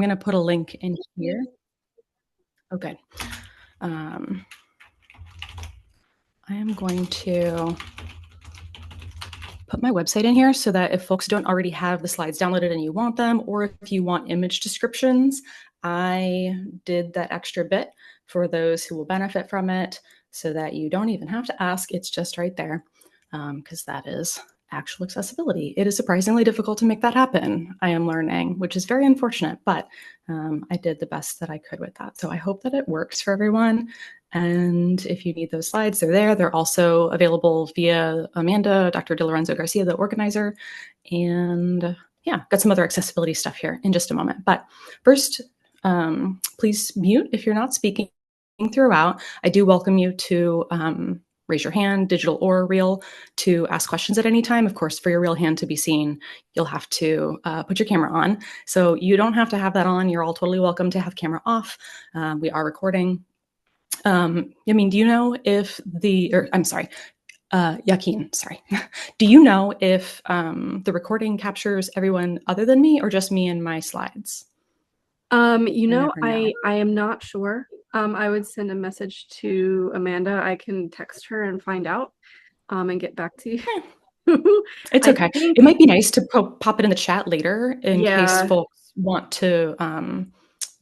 going to put a link in here. Oh, good. I am going to put my website in here so that if folks don't already have the slides downloaded and you want them, or if you want image descriptions, I did that extra bit for those who will benefit from it so that you don't even have to ask. It's just right there, because that is actual accessibility. It is surprisingly difficult to make that happen, I am learning, which is very unfortunate, but I did the best that I could with that. So I hope that it works for everyone. And if you need those slides, they're there. They're also available via Amanda, Dr. De Lorenzo Garcia, the organizer. And yeah, got some other accessibility stuff here in just a moment. But first, please mute if you're not speaking throughout. I do welcome you to raise your hand, digital or real, to ask questions at any time. Of course, for your real hand to be seen, you'll have to put your camera on. So you don't have to have that on. You're all totally welcome to have camera off. We are recording. I mean, do you know if I'm sorry, Joaquin, sorry. Do you know if the recording captures everyone other than me or just me and my slides? I am not sure. I would send a message to Amanda. I can text her and find out, and get back to you. It's okay. It might be nice to pop it in the chat later in case folks want to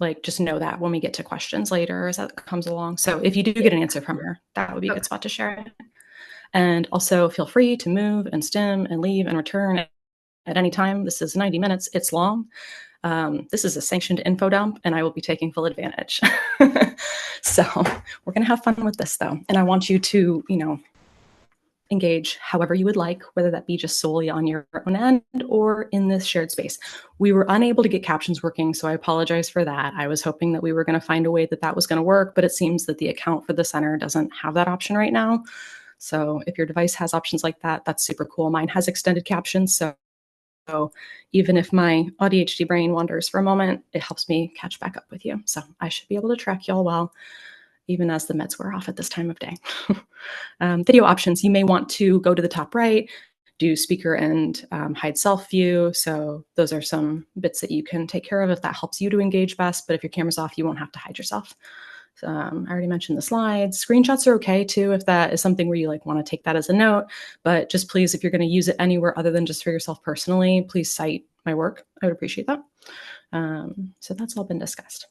like just know that when we get to questions later as that comes along. So if you do get an answer from her, that would be a good spot to share it. And also feel free to move and stem and leave and return at any time. This is 90 minutes. It's long. This is a sanctioned info dump, and I will be taking full advantage. So we're going to have fun with this, though. And I want you to, engage however you would like, whether that be just solely on your own end or in this shared space. We were unable to get captions working, so I apologize for that. I was hoping that we were going to find a way that that was going to work, but it seems that the account for the center doesn't have that option right now. So if your device has options like that, that's super cool. Mine has extended captions, so even if my ADHD brain wanders for a moment, it helps me catch back up with you. So I should be able to track y'all well, even as the meds wear off at this time of day. Video options, you may want to go to the top right, do speaker and hide self view. So those are some bits that you can take care of if that helps you to engage best. But if your camera's off, you won't have to hide yourself. I already mentioned the slides. Screenshots are okay too, if that is something where you want to take that as a note, but just please, if you're going to use it anywhere other than just for yourself personally, please cite my work. I would appreciate that. So that's all been discussed.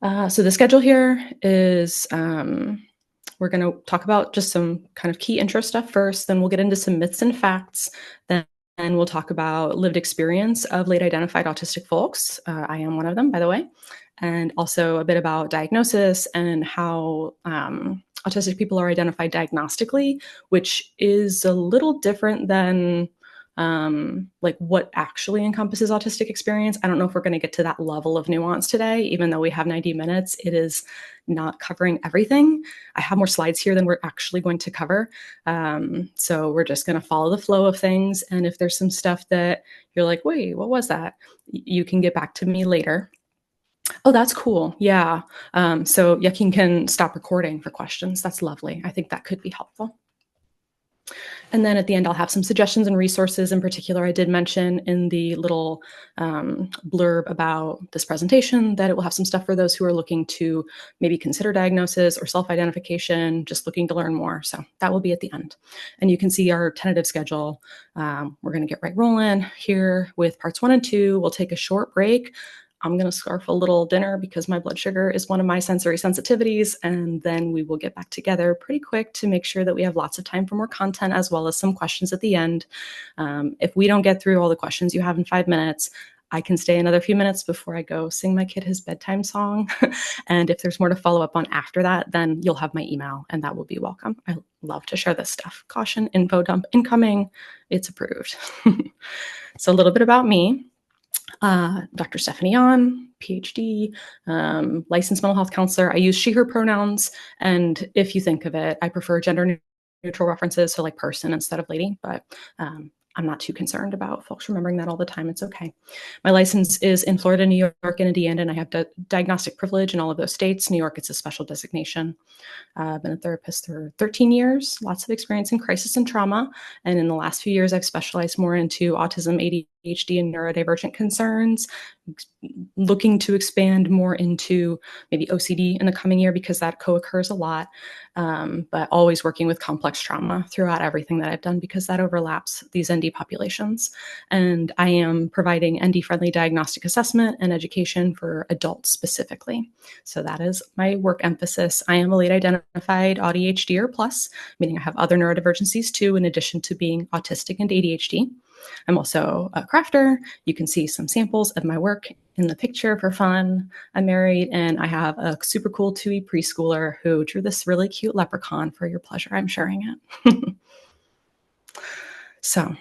So the schedule here is, we're going to talk about just some kind of key intro stuff first, then we'll get into some myths and facts, then we'll talk about lived experience of late identified autistic folks. I am one of them, by the way. And also a bit about diagnosis and how autistic people are identified diagnostically, which is a little different than what actually encompasses autistic experience. I don't know if we're going to get to that level of nuance today, even though we have 90 minutes. It is not covering everything. I have more slides here than we're actually going to cover. So we're just going to follow the flow of things. And if there's some stuff that you're like, wait, what was that? You can get back to me later. Oh, that's cool. Yeah. So Joaquin can stop recording for questions. That's lovely. I think that could be helpful. And then at the end, I'll have some suggestions and resources. In particular, I did mention in the little blurb about this presentation that it will have some stuff for those who are looking to maybe consider diagnosis or self-identification, just looking to learn more. So that will be at the end. And you can see our tentative schedule. We're going to get right rolling here with parts 1 and 2. We'll take a short break. I'm going to scarf a little dinner because my blood sugar is one of my sensory sensitivities, and then we will get back together pretty quick to make sure that we have lots of time for more content as well as some questions at the end. If we don't get through all the questions you have in 5 minutes, I can stay another few minutes before I go sing my kid his bedtime song. And if there's more to follow up on after that, then you'll have my email and that will be welcome. I love to share this stuff. Caution, info dump incoming, it's approved. So a little bit about me. Dr. Stephani Jahn, PhD, licensed mental health counselor. I use she, her pronouns. And if you think of it, I prefer gender neutral references, so like person instead of lady, but I'm not too concerned about folks remembering that all the time. It's okay. My license is in Florida, New York, and Indiana, and I have diagnostic privilege in all of those states. New York, it's a special designation. I've been a therapist for 13 years, lots of experience in crisis and trauma. And in the last few years, I've specialized more into autism, ADHD and neurodivergent concerns, looking to expand more into maybe OCD in the coming year because that co-occurs a lot, but always working with complex trauma throughout everything that I've done because that overlaps these ND populations. And I am providing ND-friendly diagnostic assessment and education for adults specifically. So that is my work emphasis. I am a late identified ADHD plus, meaning I have other neurodivergencies too, in addition to being autistic and ADHD. I'm also a crafter. You can see some samples of my work in the picture for fun. I'm married and I have a super cool 2E preschooler who drew this really cute leprechaun for your pleasure. I'm sharing it. So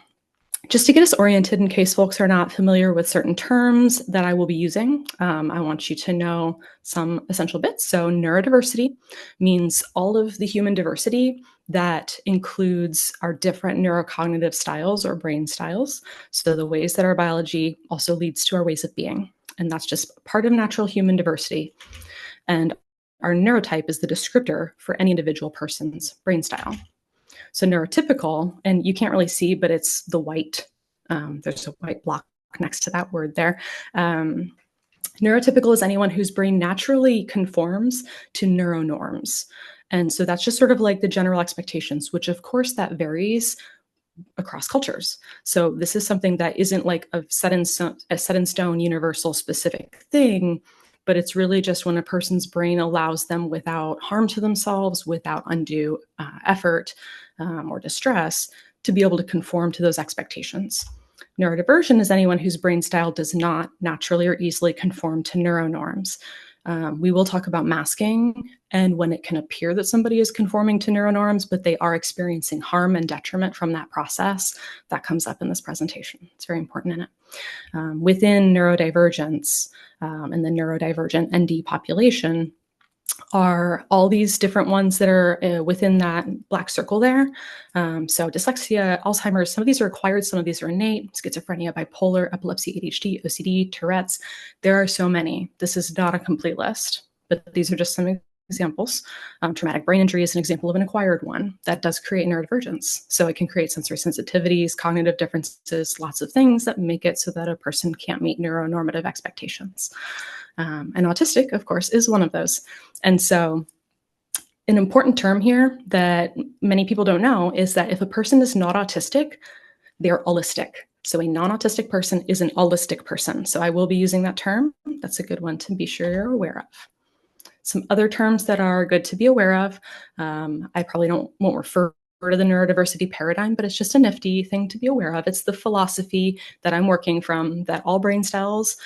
just to get us oriented in case folks are not familiar with certain terms that I will be using, I want you to know some essential bits. So neurodiversity means all of the human diversity that includes our different neurocognitive styles or brain styles. So the ways that our biology also leads to our ways of being. And that's just part of natural human diversity. And our neurotype is the descriptor for any individual person's brain style. So neurotypical, and you can't really see, but it's the white, there's a white block next to that word there. Neurotypical is anyone whose brain naturally conforms to neuronorms. And so that's just sort of like the general expectations, which of course that varies across cultures. So this is something that isn't like a set in stone universal specific thing, but it's really just when a person's brain allows them without harm to themselves, without undue effort or distress, to be able to conform to those expectations. Neurodivergent is anyone whose brain style does not naturally or easily conform to neuronorms. We will talk about masking and when it can appear that somebody is conforming to neuronorms, but they are experiencing harm and detriment from that process. That comes up in this presentation. It's very important in it. Within neurodivergence and the neurodivergent ND population are all these different ones that are within that black circle there. So dyslexia, Alzheimer's, some of these are acquired, some of these are innate, schizophrenia, bipolar, epilepsy, ADHD, OCD, Tourette's. There are so many. This is not a complete list, but these are just some examples. Traumatic brain injury is an example of an acquired one that does create neurodivergence. So it can create sensory sensitivities, cognitive differences, lots of things that make it so that a person can't meet neuronormative expectations. And autistic, of course, is one of those. And so an important term here that many people don't know is that if a person is not autistic, they're allistic. So a non-autistic person is an allistic person. So I will be using that term. That's a good one to be sure you're aware of. Some other terms that are good to be aware of, I probably won't refer to the neurodiversity paradigm, but it's just a nifty thing to be aware of. It's the philosophy that I'm working from, that all brain styles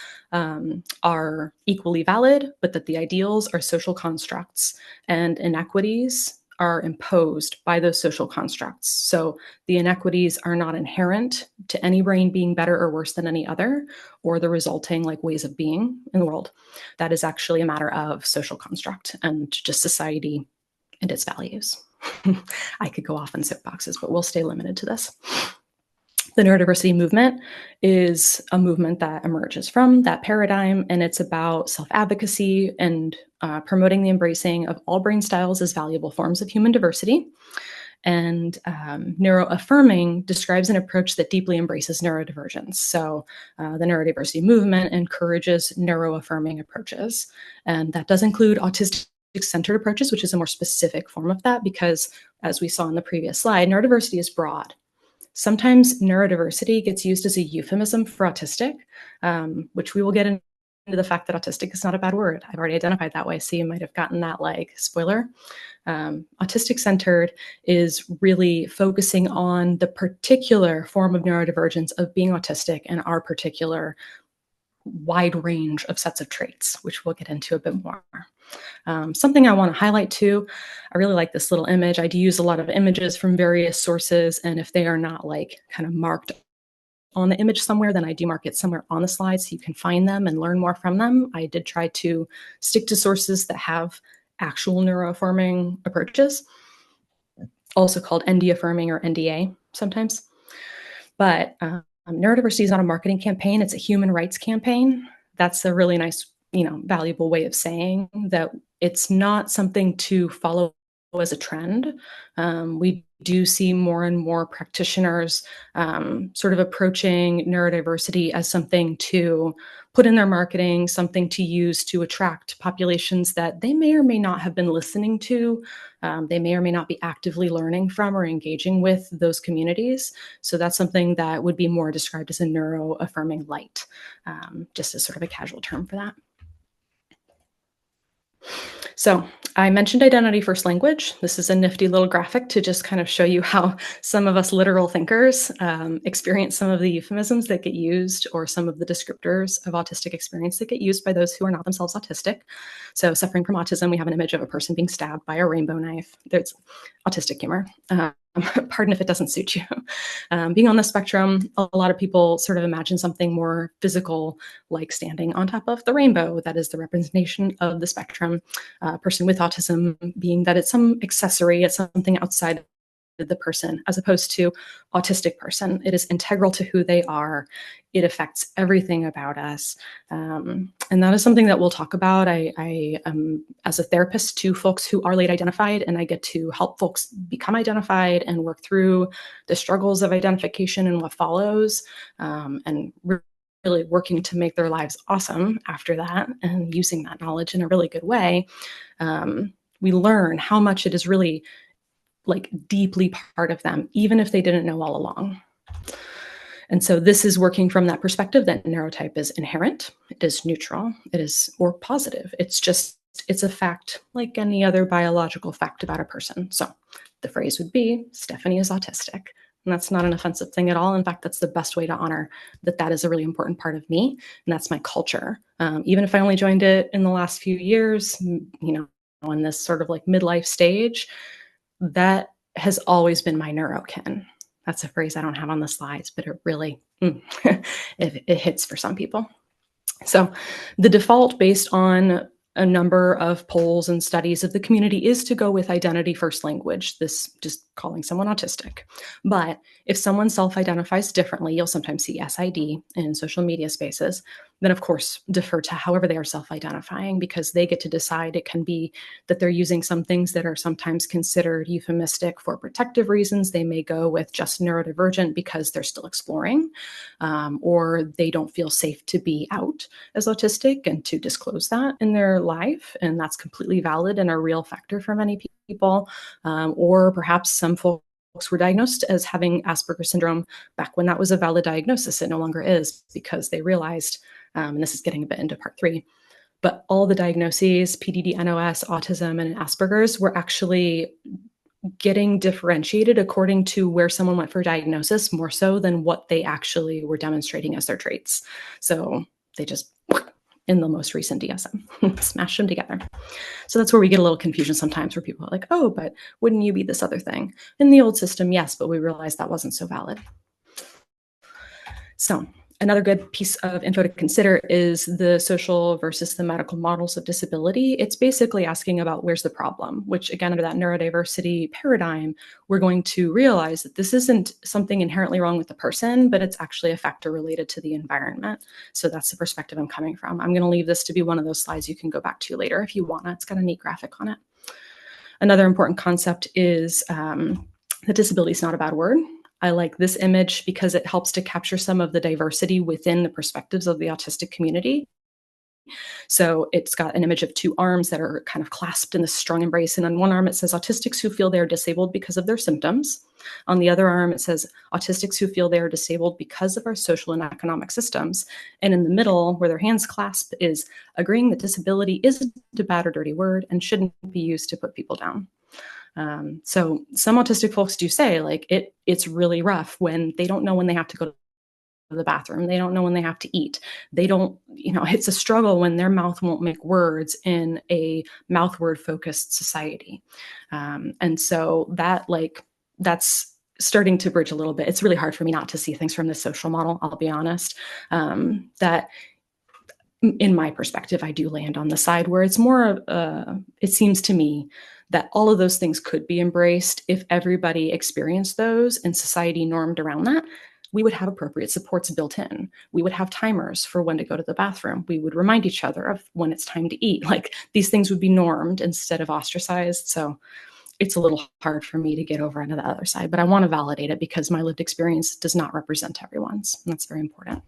are equally valid, but that the ideals are social constructs and inequities are imposed by those social constructs. So the inequities are not inherent to any brain being better or worse than any other, or the resulting like ways of being in the world. That is actually a matter of social construct and just society and its values. I could go off on soapboxes, but we'll stay limited to this. The neurodiversity movement is a movement that emerges from that paradigm, and it's about self-advocacy and promoting the embracing of all brain styles as valuable forms of human diversity. And neuroaffirming describes an approach that deeply embraces neurodivergence. So the neurodiversity movement encourages neuroaffirming approaches, and that does include autistic-centered approaches, which is a more specific form of that because, as we saw in the previous slide, neurodiversity is broad. Sometimes neurodiversity gets used as a euphemism for autistic, which we will get into the fact that autistic is not a bad word. I've already identified that way, so you might have gotten that like spoiler. Autistic-centered is really focusing on the particular form of neurodivergence of being autistic and our particular wide range of sets of traits, which we'll get into a bit more. Something I want to highlight too, I really like this little image. I do use a lot of images from various sources, and if they are not like kind of marked on the image somewhere, then I do mark it somewhere on the slide so you can find them and learn more from them. I did try to stick to sources that have actual neuroaffirming approaches, also called ND affirming or NDA sometimes. But neurodiversity is not a marketing campaign, it's a human rights campaign. That's a really nice, valuable way of saying that it's not something to follow as a trend. We do see more and more practitioners sort of approaching neurodiversity as something to put in their marketing, something to use to attract populations that they may or may not have been listening to. They may or may not be actively learning from or engaging with those communities. So that's something that would be more described as a neuro-affirming light, just as sort of a casual term for that. So I mentioned identity first language. This is a nifty little graphic to just kind of show you how some of us literal thinkers experience some of the euphemisms that get used, or some of the descriptors of autistic experience that get used by those who are not themselves autistic. So suffering from autism, we have an image of a person being stabbed by a rainbow knife. There's autistic humor. Pardon if it doesn't suit you. Being on the spectrum, a lot of people sort of imagine something more physical, like standing on top of the rainbow. That is the representation of the spectrum. Person with autism being that it's some accessory, it's something outside the person, as opposed to autistic person. It is integral to who they are. It affects everything about us. And that is something that we'll talk about. I am, as a therapist, to folks who are late identified, and I get to help folks become identified and work through the struggles of identification and what follows, and really working to make their lives awesome after that, and using that knowledge in a really good way. We learn how much it is really like deeply part of them, even if they didn't know all along. And so this is working from that perspective that neurotype is inherent, it is neutral, it is, or positive. It's a fact like any other biological fact about a person. So the phrase would be, Stephani is autistic. And that's not an offensive thing at all. In fact, that's the best way to honor that that is a really important part of me. And that's my culture. Even if I only joined it in the last few years, in this sort of like midlife stage, that has always been my neurokin. That's a phrase I don't have on the slides, but it really, it hits for some people. So the default, based on a number of polls and studies of the community, is to go with identity first language, this just calling someone autistic. But if someone self-identifies differently, you'll sometimes see SID in social media spaces, then of course defer to however they are self-identifying, because they get to decide. It can be that they're using some things that are sometimes considered euphemistic for protective reasons. They may go with just neurodivergent because they're still exploring, or they don't feel safe to be out as autistic and to disclose that in their life. And that's completely valid and a real factor for many people. Or perhaps some folks were diagnosed as having Asperger's syndrome back when that was a valid diagnosis. It no longer is, because they realized, and this is getting a bit into part 3, but all the diagnoses, PDD, NOS, autism, and Asperger's, were actually getting differentiated according to where someone went for diagnosis, more so than what they actually were demonstrating as their traits. So they just, in the most recent DSM, smash them together. So that's where we get a little confusion sometimes, where people are like, oh, but wouldn't you be this other thing? In the old system, yes, but we realized that wasn't so valid. So another good piece of info to consider is the social versus the medical models of disability. It's basically asking about where's the problem, which again, under that neurodiversity paradigm, we're going to realize that this isn't something inherently wrong with the person, but it's actually a factor related to the environment. So that's the perspective I'm coming from. I'm going to leave this to be one of those slides you can go back to later if you want. It's got a neat graphic on it. Another important concept is that disability is not a bad word. I like this image because it helps to capture some of the diversity within the perspectives of the autistic community. So it's got an image of 2 arms that are kind of clasped in this strong embrace. And on one arm, it says autistics who feel they're disabled because of their symptoms. On the other arm, it says autistics who feel they're disabled because of our social and economic systems. And in the middle, where their hands clasp, is agreeing that disability isn't a bad or dirty word and shouldn't be used to put people down. So some autistic folks do say, like, it's really rough when they don't know when they have to go to the bathroom. They don't know when they have to eat. They don't, it's a struggle when their mouth won't make words in a mouth word focused society. And so that's starting to bridge a little bit. It's really hard for me not to see things from the social model, I'll be honest, that in my perspective, I do land on the side where it's more, it seems to me that all of those things could be embraced if everybody experienced those and society normed around that. We would have appropriate supports built in. We would have timers for when to go to the bathroom. We would remind each other of when it's time to eat. Like, these things would be normed instead of ostracized. So it's a little hard for me to get over onto the other side, but I want to validate it because my lived experience does not represent everyone's. And that's very important.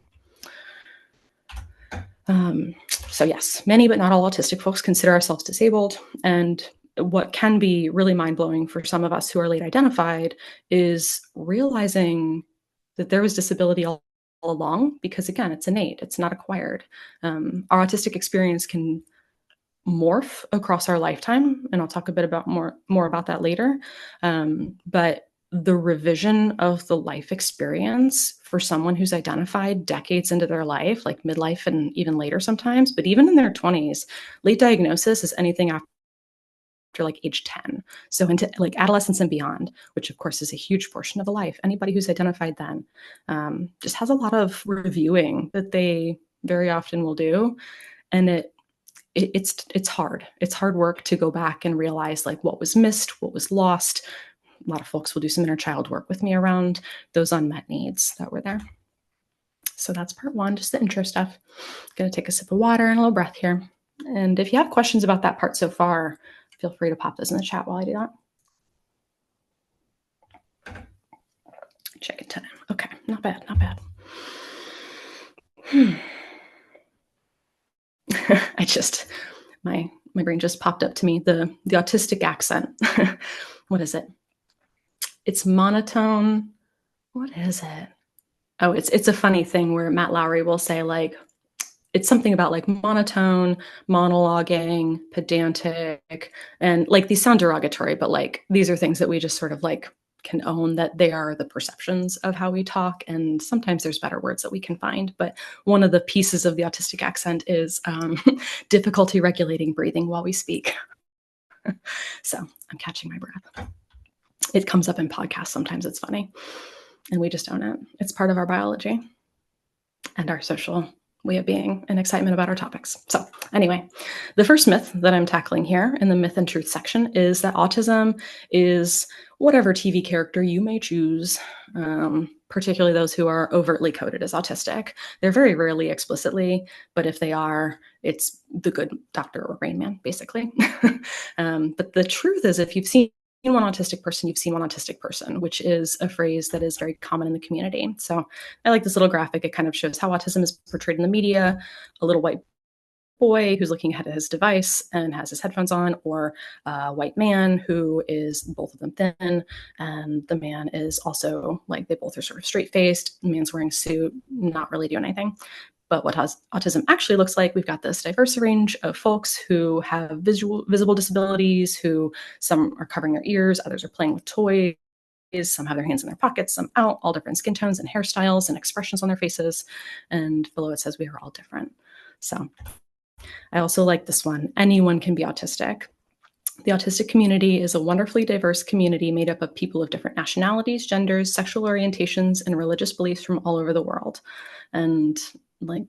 So yes, many but not all autistic folks consider ourselves disabled. And what can be really mind-blowing for some of us who are late identified is realizing that there was disability all along, because again, it's innate, it's not acquired. Our autistic experience can morph across our lifetime, and I'll talk a bit about more about that later. But the revision of the life experience for someone who's identified decades into their life, like midlife and even later sometimes, but even in their 20s, late diagnosis is anything after like age 10. So into like adolescence and beyond, which of course is a huge portion of the life. Anybody who's identified then just has a lot of reviewing that they very often will do. And it's hard. It's hard work to go back and realize like what was missed, what was lost. A lot of folks will do some inner child work with me around those unmet needs that were there. So that's part one, just the intro stuff. Gonna take a sip of water and a little breath here. And if you have questions about that part so far, feel free to pop those in the chat while I do that. Check it time. Okay, not bad, not bad. I just, my brain just popped up to me, the autistic accent. What is it? It's monotone. What is it? Oh, it's a funny thing where Matt Lowry will say like, it's something about like monotone, monologuing, pedantic, and like these sound derogatory, but like these are things that we just sort of like can own that they are the perceptions of how we talk. And sometimes there's better words that we can find. But one of the pieces of the autistic accent is difficulty regulating breathing while we speak. So I'm catching my breath. It comes up in podcasts. Sometimes it's funny and we just own it. It's part of our biology and our social way of being and excitement about our topics. So anyway, the first myth that I'm tackling here in the myth and truth section is that autism is whatever TV character you may choose, particularly those who are overtly coded as autistic. They're very rarely explicitly, but if they are, it's the good doctor or Rain Man, basically. But the truth is, if you've seen one autistic person, you've seen one autistic person, which is a phrase that is very common in the community. So I like this little graphic. It kind of shows how autism is portrayed in the media. A little white boy who's looking at his device and has his headphones on, or a white man who is both of them thin, and the man is also like, they both are sort of straight-faced. The man's wearing a suit, not really doing anything. But what autism actually looks like, we've got this diverse range of folks who have visible disabilities, who some are covering their ears, others are playing with toys, some have their hands in their pockets, some out, all different skin tones and hairstyles and expressions on their faces. And below it says we are all different. So I also like this one. Anyone can be autistic. The autistic community is a wonderfully diverse community made up of people of different nationalities, genders, sexual orientations, and religious beliefs from all over the world. And like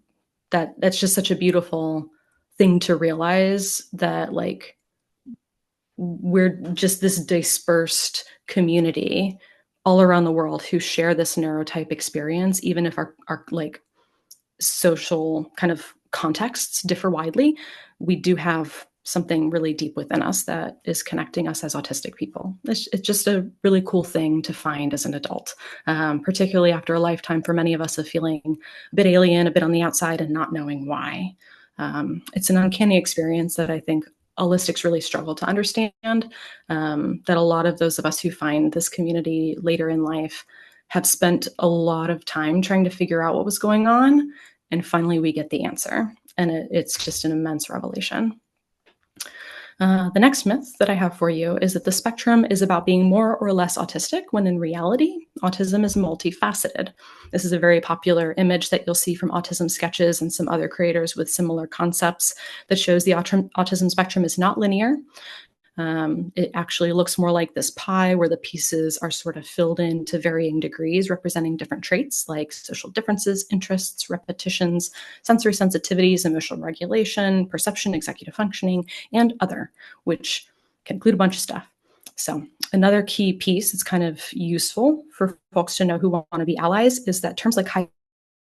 that's just such a beautiful thing to realize, that like we're just this dispersed community all around the world who share this neurotype experience, even if our like social kind of contexts differ widely. We do have something really deep within us that is connecting us as autistic people. It's just a really cool thing to find as an adult, particularly after a lifetime for many of us of feeling a bit alien, a bit on the outside, and not knowing why. It's an uncanny experience that I think holistics really struggle to understand, that a lot of those of us who find this community later in life have spent a lot of time trying to figure out what was going on, and finally we get the answer, and it's just an immense revelation. The next myth that I have for you is that the spectrum is about being more or less autistic, when in reality, autism is multifaceted. This is a very popular image that you'll see from autism sketches and some other creators with similar concepts that shows the autism spectrum is not linear. It actually looks more like this pie where the pieces are sort of filled in to varying degrees, representing different traits like social differences, interests, repetitions, sensory sensitivities, emotional regulation, perception, executive functioning, and other, which can include a bunch of stuff. So another key piece that's kind of useful for folks to know who want to be allies is that terms like high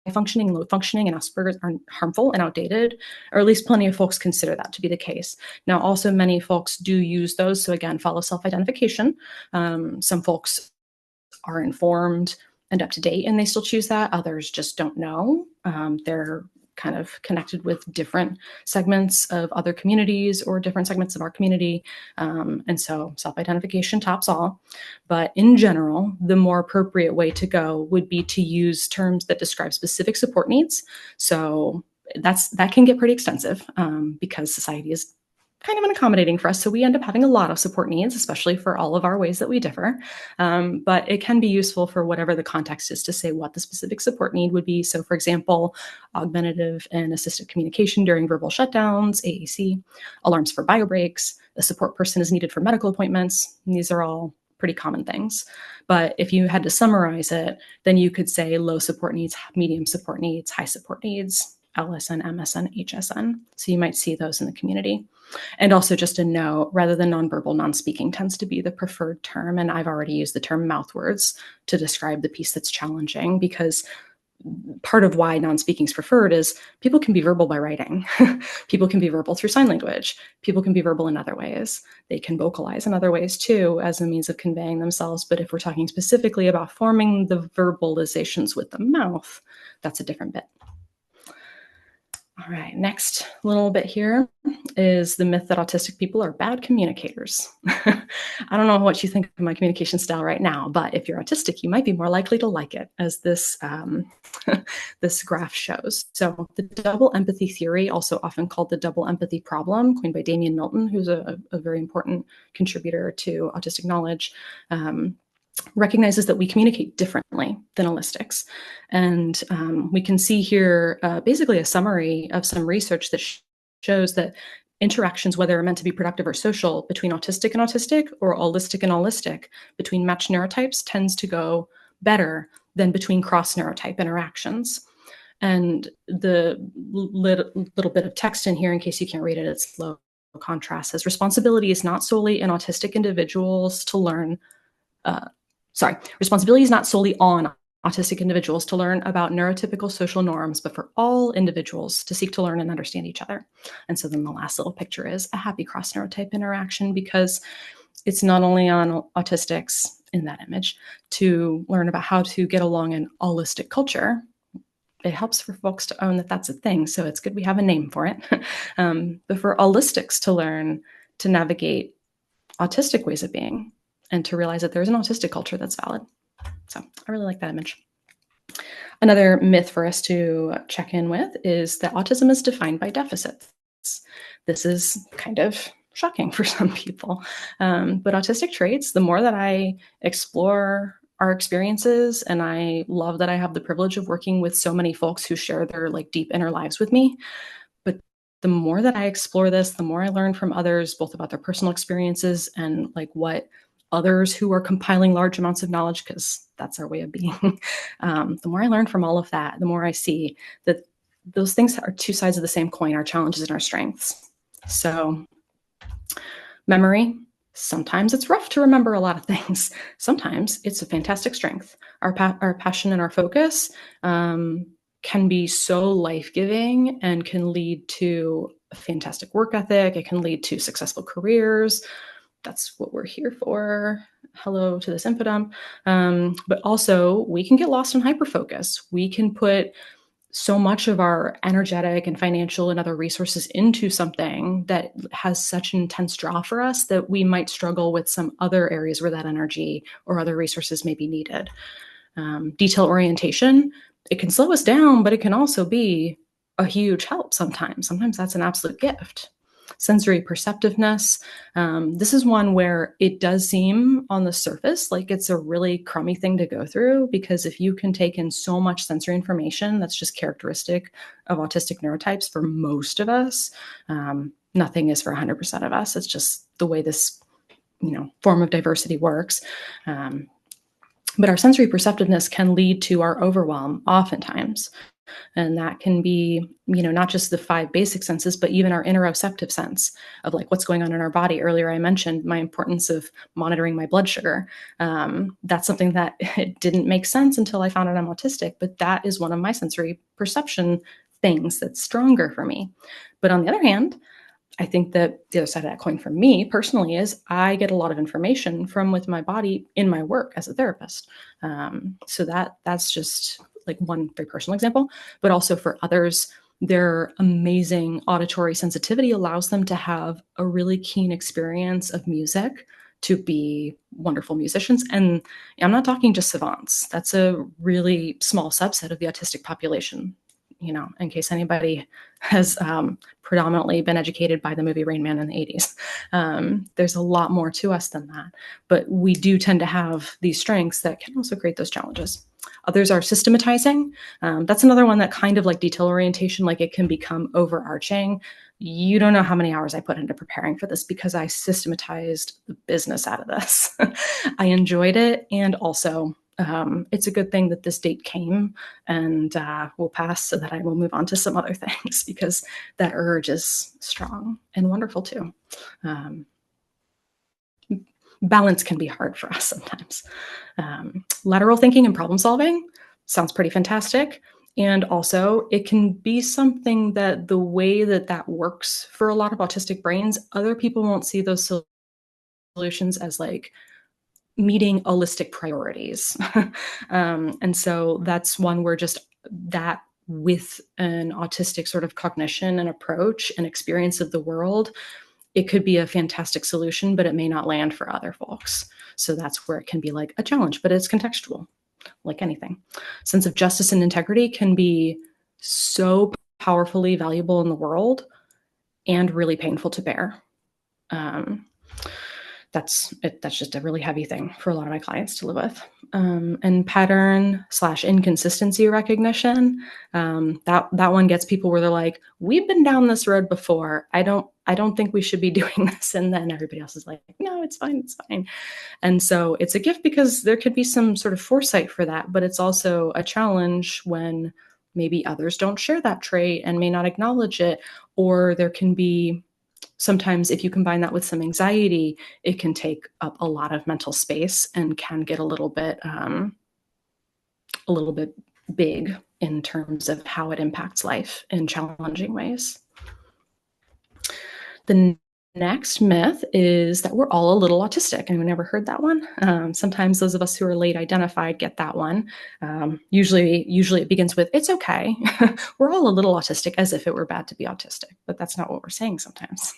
functioning, low functioning, and Asperger's are harmful and outdated, or at least plenty of folks consider that to be the case. Now, also many folks do use those. So again, follow self-identification. Some folks are informed and up to date and they still choose that. Others just don't know. They're kind of connected with different segments of other communities or different segments of our community. And so self-identification tops all. But in general, the more appropriate way to go would be to use terms that describe specific support needs. So that can get pretty extensive because society is kind of accommodating for us. So we end up having a lot of support needs, especially for all of our ways that we differ. But it can be useful for whatever the context is to say what the specific support need would be. So for example, augmentative and assistive communication during verbal shutdowns, AAC, alarms for bio breaks, a support person is needed for medical appointments. And these are all pretty common things. But if you had to summarize it, then you could say low support needs, medium support needs, high support needs, LSN, MSN, HSN. So you might see those in the community. And also just a note, rather than nonverbal, non-speaking tends to be the preferred term. And I've already used the term mouth words to describe the piece that's challenging, because part of why non-speaking is preferred is people can be verbal by writing. People can be verbal through sign language. People can be verbal in other ways. They can vocalize in other ways too, as a means of conveying themselves. But if we're talking specifically about forming the verbalizations with the mouth, that's a different bit. All right, next little bit here is the myth that autistic people are bad communicators. I don't know what you think of my communication style right now, but if you're autistic, you might be more likely to like it, as this, this graph shows. So the double empathy theory, also often called the double empathy problem, coined by Damian Milton, who's a very important contributor to autistic knowledge, recognizes that we communicate differently than holistics. And we can see here basically a summary of some research that shows that interactions, whether they're meant to be productive or social, between autistic and autistic or holistic and holistic, between matched neurotypes tends to go better than between cross neurotype interactions. And the little bit of text in here, in case you can't read it, it's low contrast, says responsibility is not solely in autistic individuals to learn responsibility is not solely on autistic individuals to learn about neurotypical social norms, but for all individuals to seek to learn and understand each other. And so then the last little picture is a happy cross neurotype interaction, because it's not only on autistics in that image to learn about how to get along in holistic culture. It helps for folks to own that that's a thing. So it's good we have a name for it. But for holistics to learn to navigate autistic ways of being, and to realize that there's an autistic culture that's valid. So I really like that image. Another myth for us to check in with is that autism is defined by deficits. This is kind of shocking for some people. But autistic traits, the more that I explore our experiences, and I love that I have the privilege of working with so many folks who share their deep inner lives with me. But the more that I explore this, the more I learn from others, both about their personal experiences and what others who are compiling large amounts of knowledge, because that's our way of being. The more I learn from all of that, the more I see that those things are two sides of the same coin, our challenges and our strengths. So memory, sometimes it's rough to remember a lot of things. Sometimes it's a fantastic strength. Our passion and our focus can be so life-giving and can lead to a fantastic work ethic. It can lead to successful careers. That's what we're here for. Hello to this info dump. But also we can get lost in hyperfocus. We can put so much of our energetic and financial and other resources into something that has such an intense draw for us that we might struggle with some other areas where that energy or other resources may be needed. Detail orientation, it can slow us down, but it can also be a huge help sometimes. Sometimes that's an absolute gift. Sensory perceptiveness. This is one where it does seem on the surface like it's a really crummy thing to go through, because if you can take in so much sensory information that's just characteristic of autistic neurotypes for most of us, nothing is for 100% of us. It's just the way this form of diversity works. But our sensory perceptiveness can lead to our overwhelm oftentimes. And that can be, not just the 5 basic senses, but even our interoceptive sense of like what's going on in our body. Earlier, I mentioned my importance of monitoring my blood sugar. That's something that it didn't make sense until I found out I'm autistic, but that is one of my sensory perception things that's stronger for me. But on the other hand, I think that the other side of that coin for me personally is I get a lot of information from with my body in my work as a therapist. So that's just like one very personal example, but also for others, their amazing auditory sensitivity allows them to have a really keen experience of music, to be wonderful musicians. And I'm not talking just savants. That's a really small subset of the autistic population. In case anybody has predominantly been educated by the movie Rain Man in the 80s. There's a lot more to us than that, but we do tend to have these strengths that can also create those challenges. Others are systematizing. That's another one that kind of like detail orientation, like it can become overarching. You don't know how many hours I put into preparing for this because I systematized the business out of this. I enjoyed it. And also, it's a good thing that this date came and will pass so that I will move on to some other things because that urge is strong and wonderful too. Balance can be hard for us sometimes. Lateral thinking and problem solving sounds pretty fantastic. And also, it can be something that the way that that works for a lot of autistic brains, other people won't see those solutions as like meeting holistic priorities. And so that's one where just that with an autistic sort of cognition and approach and experience of the world, it could be a fantastic solution, but it may not land for other folks. So that's where it can be like a challenge, but it's contextual, like anything. Sense of justice and integrity can be so powerfully valuable in the world and really painful to bear. That's just a really heavy thing for a lot of my clients to live with. And pattern/inconsistency recognition, that one gets people where they're like, we've been down this road before. I don't think we should be doing this. And then everybody else is like, no, it's fine, it's fine. And so it's a gift because there could be some sort of foresight for that, but it's also a challenge when maybe others don't share that trait and may not acknowledge it, or there can be sometimes if you combine that with some anxiety, it can take up a lot of mental space and can get a little bit big in terms of how it impacts life in challenging ways. The next myth is that we're all a little autistic. Anyone ever heard that one? Sometimes those of us who are late identified get that one. Usually it begins with, it's okay. We're all a little autistic, as if it were bad to be autistic, but that's not what we're saying sometimes.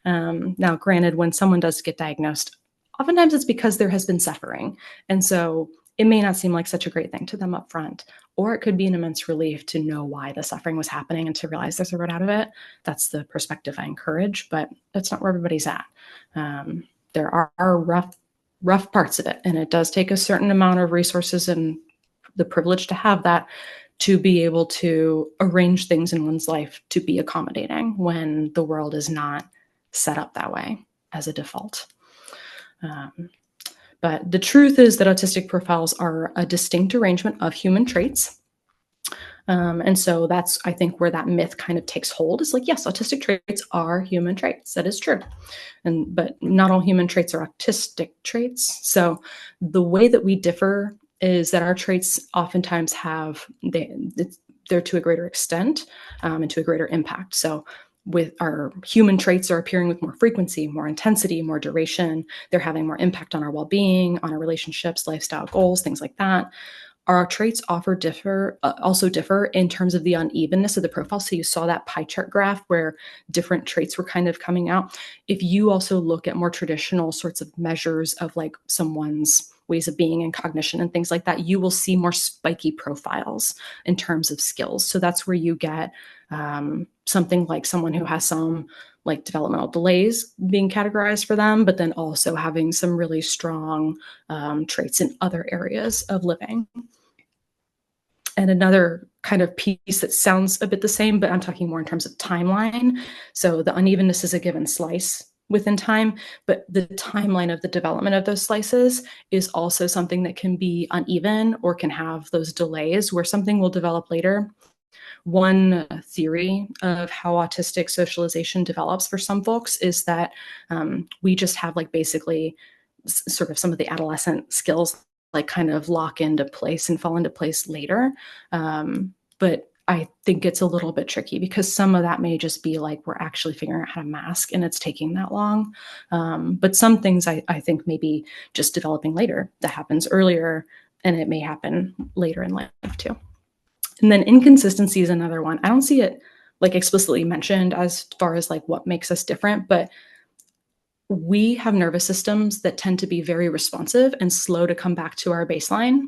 Now, granted, when someone does get diagnosed, oftentimes it's because there has been suffering. And so it may not seem like such a great thing to them up front, or it could be an immense relief to know why the suffering was happening and to realize there's a road out of it. That's the perspective I encourage, but that's not where everybody's at. There are rough parts of it, and it does take a certain amount of resources and the privilege to have that, to be able to arrange things in one's life to be accommodating when the world is not set up that way as a default. But the truth is that autistic profiles are a distinct arrangement of human traits. And so that's, I think, where that myth kind of takes hold. Is like, yes, autistic traits are human traits. That is true. But not all human traits are autistic traits. So the way that we differ is that our traits oftentimes they're to a greater extent and to a greater impact. So with our human traits are appearing with more frequency, more intensity, more duration. They're having more impact on our well-being, on our relationships, lifestyle goals, things like that. Our traits also differ in terms of the unevenness of the profile. So you saw that pie chart graph where different traits were kind of coming out. If you also look at more traditional sorts of measures of like someone's ways of being and cognition and things like that, you will see more spiky profiles in terms of skills. So that's where you get something like someone who has some like developmental delays being categorized for them, but then also having some really strong traits in other areas of living. And another kind of piece that sounds a bit the same, but I'm talking more in terms of timeline. So the unevenness is a given slice within time, but the timeline of the development of those slices is also something that can be uneven or can have those delays where something will develop later. One theory of how autistic socialization develops for some folks is that we just have like basically sort of some of the adolescent skills like kind of lock into place and fall into place later. But I think it's a little bit tricky because some of that may just be like we're actually figuring out how to mask and it's taking that long. But some things I think maybe just developing later that happens earlier, and it may happen later in life too. And then inconsistency is another one. I don't see it like explicitly mentioned as far as like what makes us different, but we have nervous systems that tend to be very responsive and slow to come back to our baseline.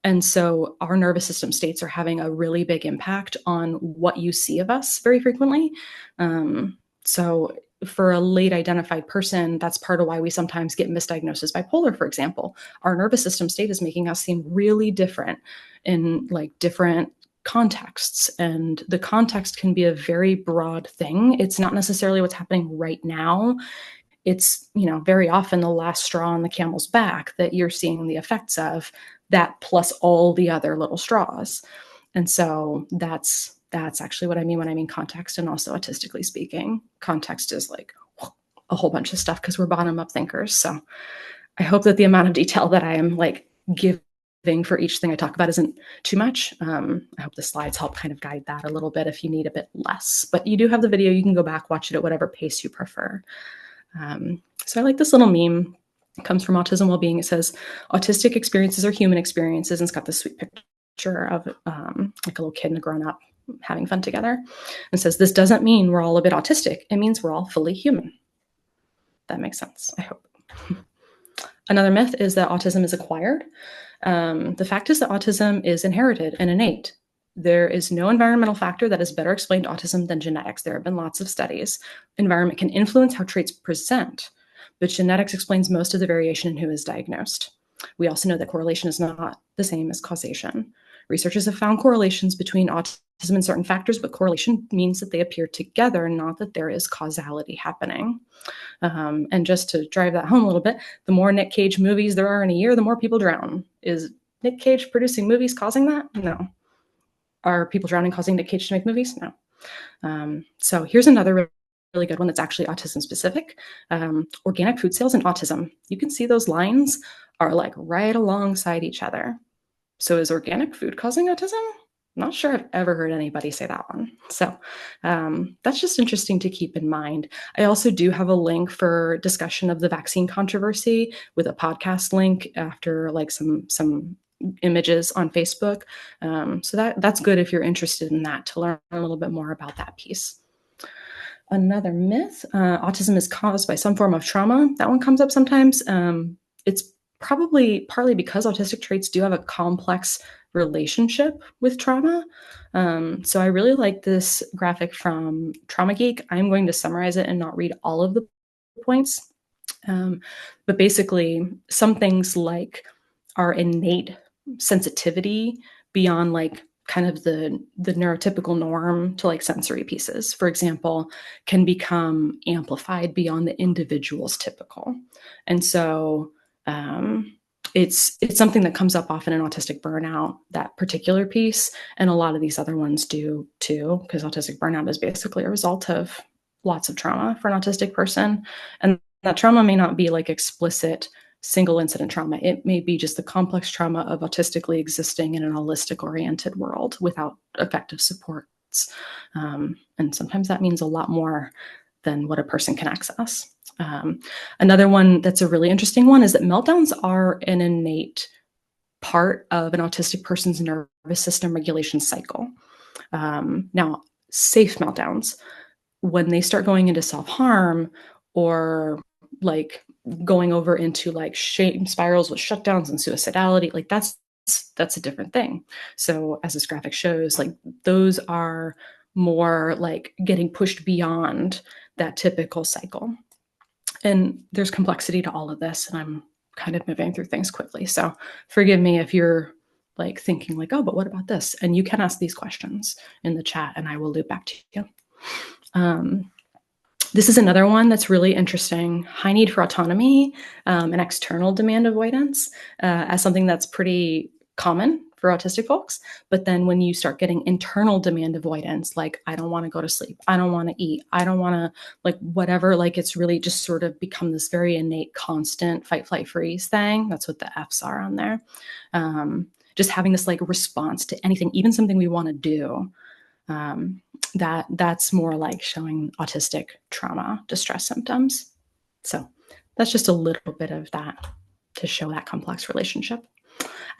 And so our nervous system states are having a really big impact on what you see of us very frequently. So for a late identified person, that's part of why we sometimes get misdiagnosed as bipolar, for example. Our nervous system state is making us seem really different in like different contexts, and the context can be a very broad thing. It's not necessarily what's happening right now. It's, you know, very often the last straw on the camel's back that you're seeing the effects of, that plus all the other little straws. And so that's actually what I mean when I mean context. And also autistically speaking, context is like a whole bunch of stuff because we're bottom up thinkers. So I hope that the amount of detail that I am like giving for each thing I talk about isn't too much. I hope the slides help kind of guide that a little bit if you need a bit less. But you do have the video. You can go back, watch it at whatever pace you prefer. So I like this little meme. It comes from Autism Wellbeing. It says, autistic experiences are human experiences. And it's got this sweet picture of like a little kid and a grown up having fun together. And says, this doesn't mean we're all a bit autistic. It means we're all fully human. That makes sense, I hope. Another myth is that autism is acquired. The fact is that autism is inherited and innate. There is no environmental factor that has better explained autism than genetics. There have been lots of studies. Environment can influence how traits present, but genetics explains most of the variation in who is diagnosed. We also know that correlation is not the same as causation. Researchers have found correlations between autism and certain factors, but correlation means that they appear together, not that there is causality happening. And just to drive that home a little bit, the more Nick Cage movies there are in a year, the more people drown. Is Nick Cage producing movies causing that? No. Are people drowning causing Nick Cage to make movies? No. So here's another really good one that's actually autism specific. Organic food sales and autism. You can see those lines are like right alongside each other. So is organic food causing autism? Not sure I've ever heard anybody say that one. So that's just interesting to keep in mind. I also do have a link for discussion of the vaccine controversy with a podcast link after like some images on Facebook. So that's good if you're interested in that, to learn a little bit more about that piece. Another myth, autism is caused by some form of trauma. That one comes up sometimes. It's probably partly because autistic traits do have a complex relationship with trauma. So I really like this graphic from Trauma Geek. I'm going to summarize it and not read all of the points. But basically, some things like our innate sensitivity beyond like kind of the neurotypical norm to like sensory pieces, for example, can become amplified beyond the individual's typical. And so it's something that comes up often in autistic burnout, that particular piece, and a lot of these other ones do too, because autistic burnout is basically a result of lots of trauma for an autistic person. And that trauma may not be like explicit single incident trauma. It may be just the complex trauma of autistically existing in an holistic oriented world without effective supports. And sometimes that means a lot more than what a person can access. Another one that's a really interesting one is that meltdowns are an innate part of an autistic person's nervous system regulation cycle. Now, safe meltdowns, when they start going into self-harm or like going over into like shame spirals with shutdowns and suicidality, like that's a different thing. So as this graphic shows, like those are more like getting pushed beyond that typical cycle. And there's complexity to all of this, and I'm kind of moving through things quickly. So forgive me if you're like thinking like, oh, but what about this? And you can ask these questions in the chat and I will loop back to you. This is another one that's really interesting. High need for autonomy and external demand avoidance as something that's pretty common for autistic folks. But then when you start getting internal demand avoidance, like I don't want to go to sleep, I don't want to eat, I don't want to like whatever, like it's really just sort of become this very innate, constant fight, flight, freeze thing. That's what the F's are on there. Just having this like response to anything, even something we want to do. That's more like showing autistic trauma distress symptoms. So that's just a little bit of that to show that complex relationship.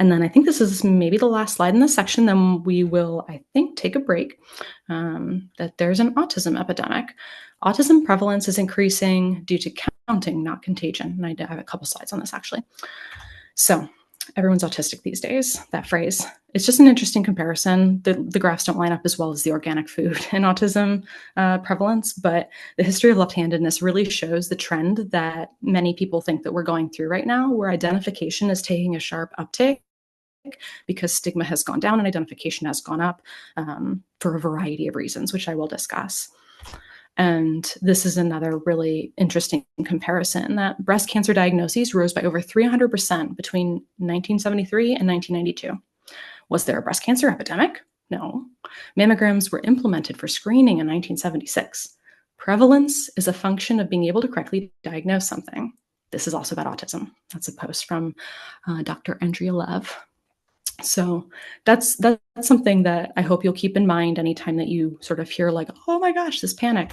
And then I think this is maybe the last slide in this section. Then we will, I think, take a break. That there's an autism epidemic. Autism prevalence is increasing due to counting, not contagion. And I have a couple slides on this actually. So everyone's autistic these days, that phrase. It's just an interesting comparison. The graphs don't line up as well as the organic food and autism prevalence, but the history of left-handedness really shows the trend that many people think that we're going through right now, where identification is taking a sharp uptick because stigma has gone down and identification has gone up for a variety of reasons, which I will discuss. And this is another really interesting comparison that breast cancer diagnoses rose by over 300% between 1973 and 1992. Was there a breast cancer epidemic? No. Mammograms were implemented for screening in 1976. Prevalence is a function of being able to correctly diagnose something. This is also about autism. That's a post from Dr. Andrea Lev. So that's something that I hope you'll keep in mind anytime that you sort of hear like, oh my gosh, this panic,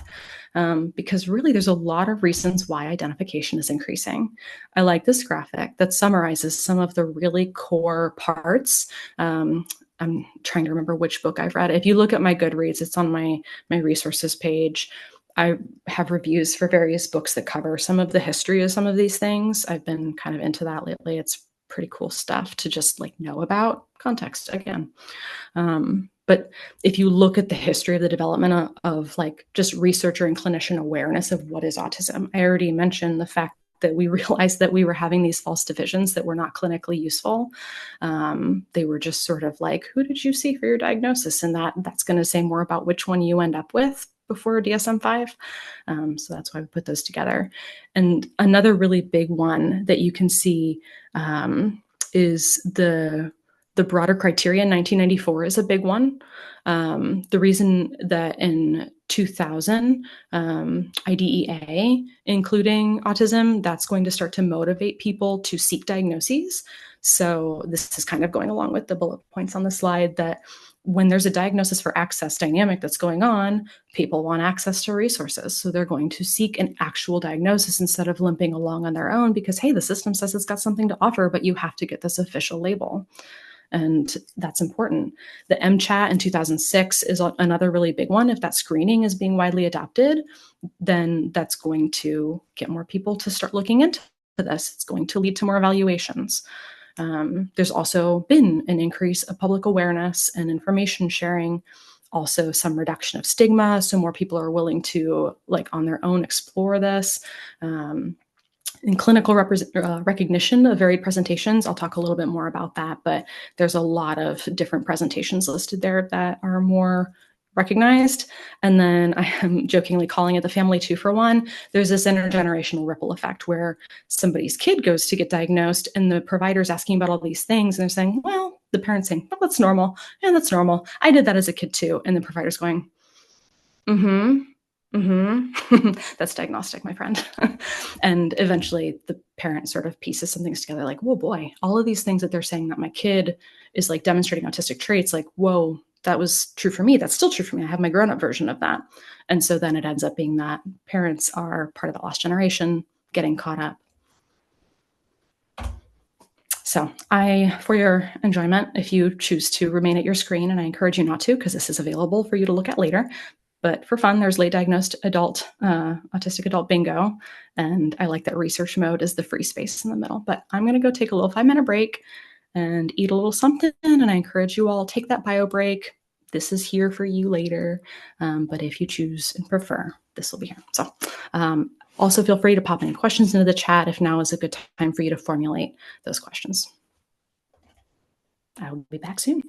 because really there's a lot of reasons why identification is increasing. I like this graphic that summarizes some of the really core parts. I'm trying to remember which book I've read. If you look at my Goodreads, it's on my resources page. I have reviews for various books that cover some of the history of some of these things. I've been kind of into that lately. It's pretty cool stuff to just like know about context again. But if you look at the history of the development of like just researcher and clinician awareness of what is autism, I already mentioned the fact that we realized that we were having these false divisions that were not clinically useful. They were just sort of like, who did you see for your diagnosis? And that's going to say more about which one you end up with before DSM-5. So that's why we put those together. And another really big one that you can see is the broader criteria in 1994 is a big one. The reason that in 2000, IDEA, including autism, that's going to start to motivate people to seek diagnoses. So this is kind of going along with the bullet points on the slide that when there's a diagnosis for access dynamic that's going on, people want access to resources. So they're going to seek an actual diagnosis instead of limping along on their own because, hey, the system says it's got something to offer, but you have to get this official label. And that's important. The MCHAT in 2006 is another really big one. If that screening is being widely adopted, then that's going to get more people to start looking into this. It's going to lead to more evaluations. There's also been an increase of public awareness and information sharing, also some reduction of stigma. So more people are willing to, like on their own, explore this. In clinical recognition of varied presentations, I'll talk a little bit more about that, but there's a lot of different presentations listed there that are more recognized. And then I am jokingly calling it the family 2-for-1. There's this intergenerational ripple effect where somebody's kid goes to get diagnosed and the provider's asking about all these things and they're saying, well, the parent's saying, well, that's normal. Yeah, that's normal. I did that as a kid too. And the provider's going, mm-hmm. That's diagnostic, my friend. And eventually the parent sort of pieces some things together like, whoa, boy, all of these things that they're saying that my kid is like demonstrating autistic traits, like, whoa, that was true for me. That's still true for me. I have my grown-up version of that. And so then it ends up being that parents are part of the lost generation getting caught up. So for your enjoyment, if you choose to remain at your screen, and I encourage you not to, because this is available for you to look at later, but for fun, there's late diagnosed adult, autistic adult bingo. And I like that research mode is the free space in the middle. But I'm going to go take a little 5-minute break and eat a little something. And I encourage you all take that bio break. This is here for you later. But if you choose and prefer, this will be here. So also feel free to pop any questions into the chat if now is a good time for you to formulate those questions. I will be back soon.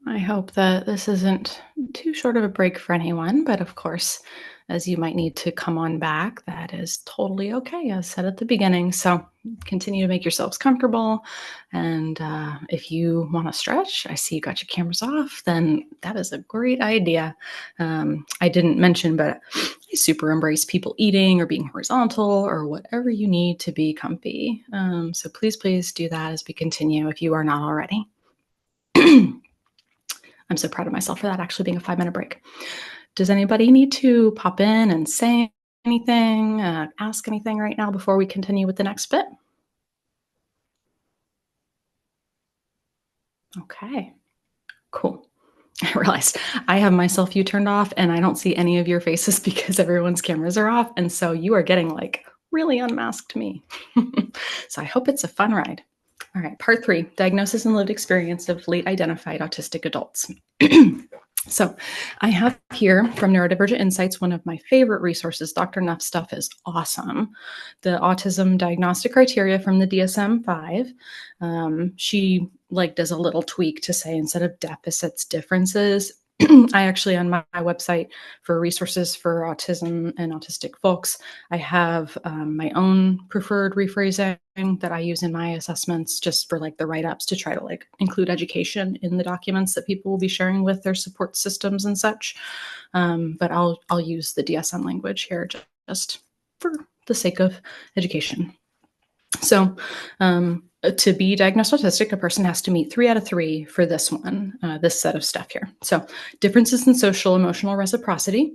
I hope that this isn't too short of a break for anyone, but of course, as you might need to come on back, that is totally okay, as said at the beginning. So continue to make yourselves comfortable. And if you want to stretch, I see you got your cameras off, then that is a great idea. I didn't mention, but I super embrace people eating or being horizontal or whatever you need to be comfy. So please, please do that as we continue if you are not already. I'm so proud of myself for that actually being a 5-minute break. Does anybody need to pop in and say anything, ask anything right now before we continue with the next bit? Okay, cool. I realized I have my self view turned off and I don't see any of your faces because everyone's cameras are off. And so you are getting like really unmasked me. So I hope it's a fun ride. All right, part 3, diagnosis and lived experience of late identified autistic adults. So I have here from Neurodivergent Insights, one of my favorite resources. Dr. Nuff's stuff is awesome. The autism diagnostic criteria from the DSM-5. She does a little tweak to say instead of deficits, differences. I actually, on my website for resources for autism and autistic folks, I have my own preferred rephrasing that I use in my assessments just for the write-ups to try to include education in the documents that people will be sharing with their support systems and such. But I'll use the DSM language here just for the sake of education. So to be diagnosed autistic, a person has to meet 3 out of 3 for this one, this set of stuff here. So differences in social emotional reciprocity,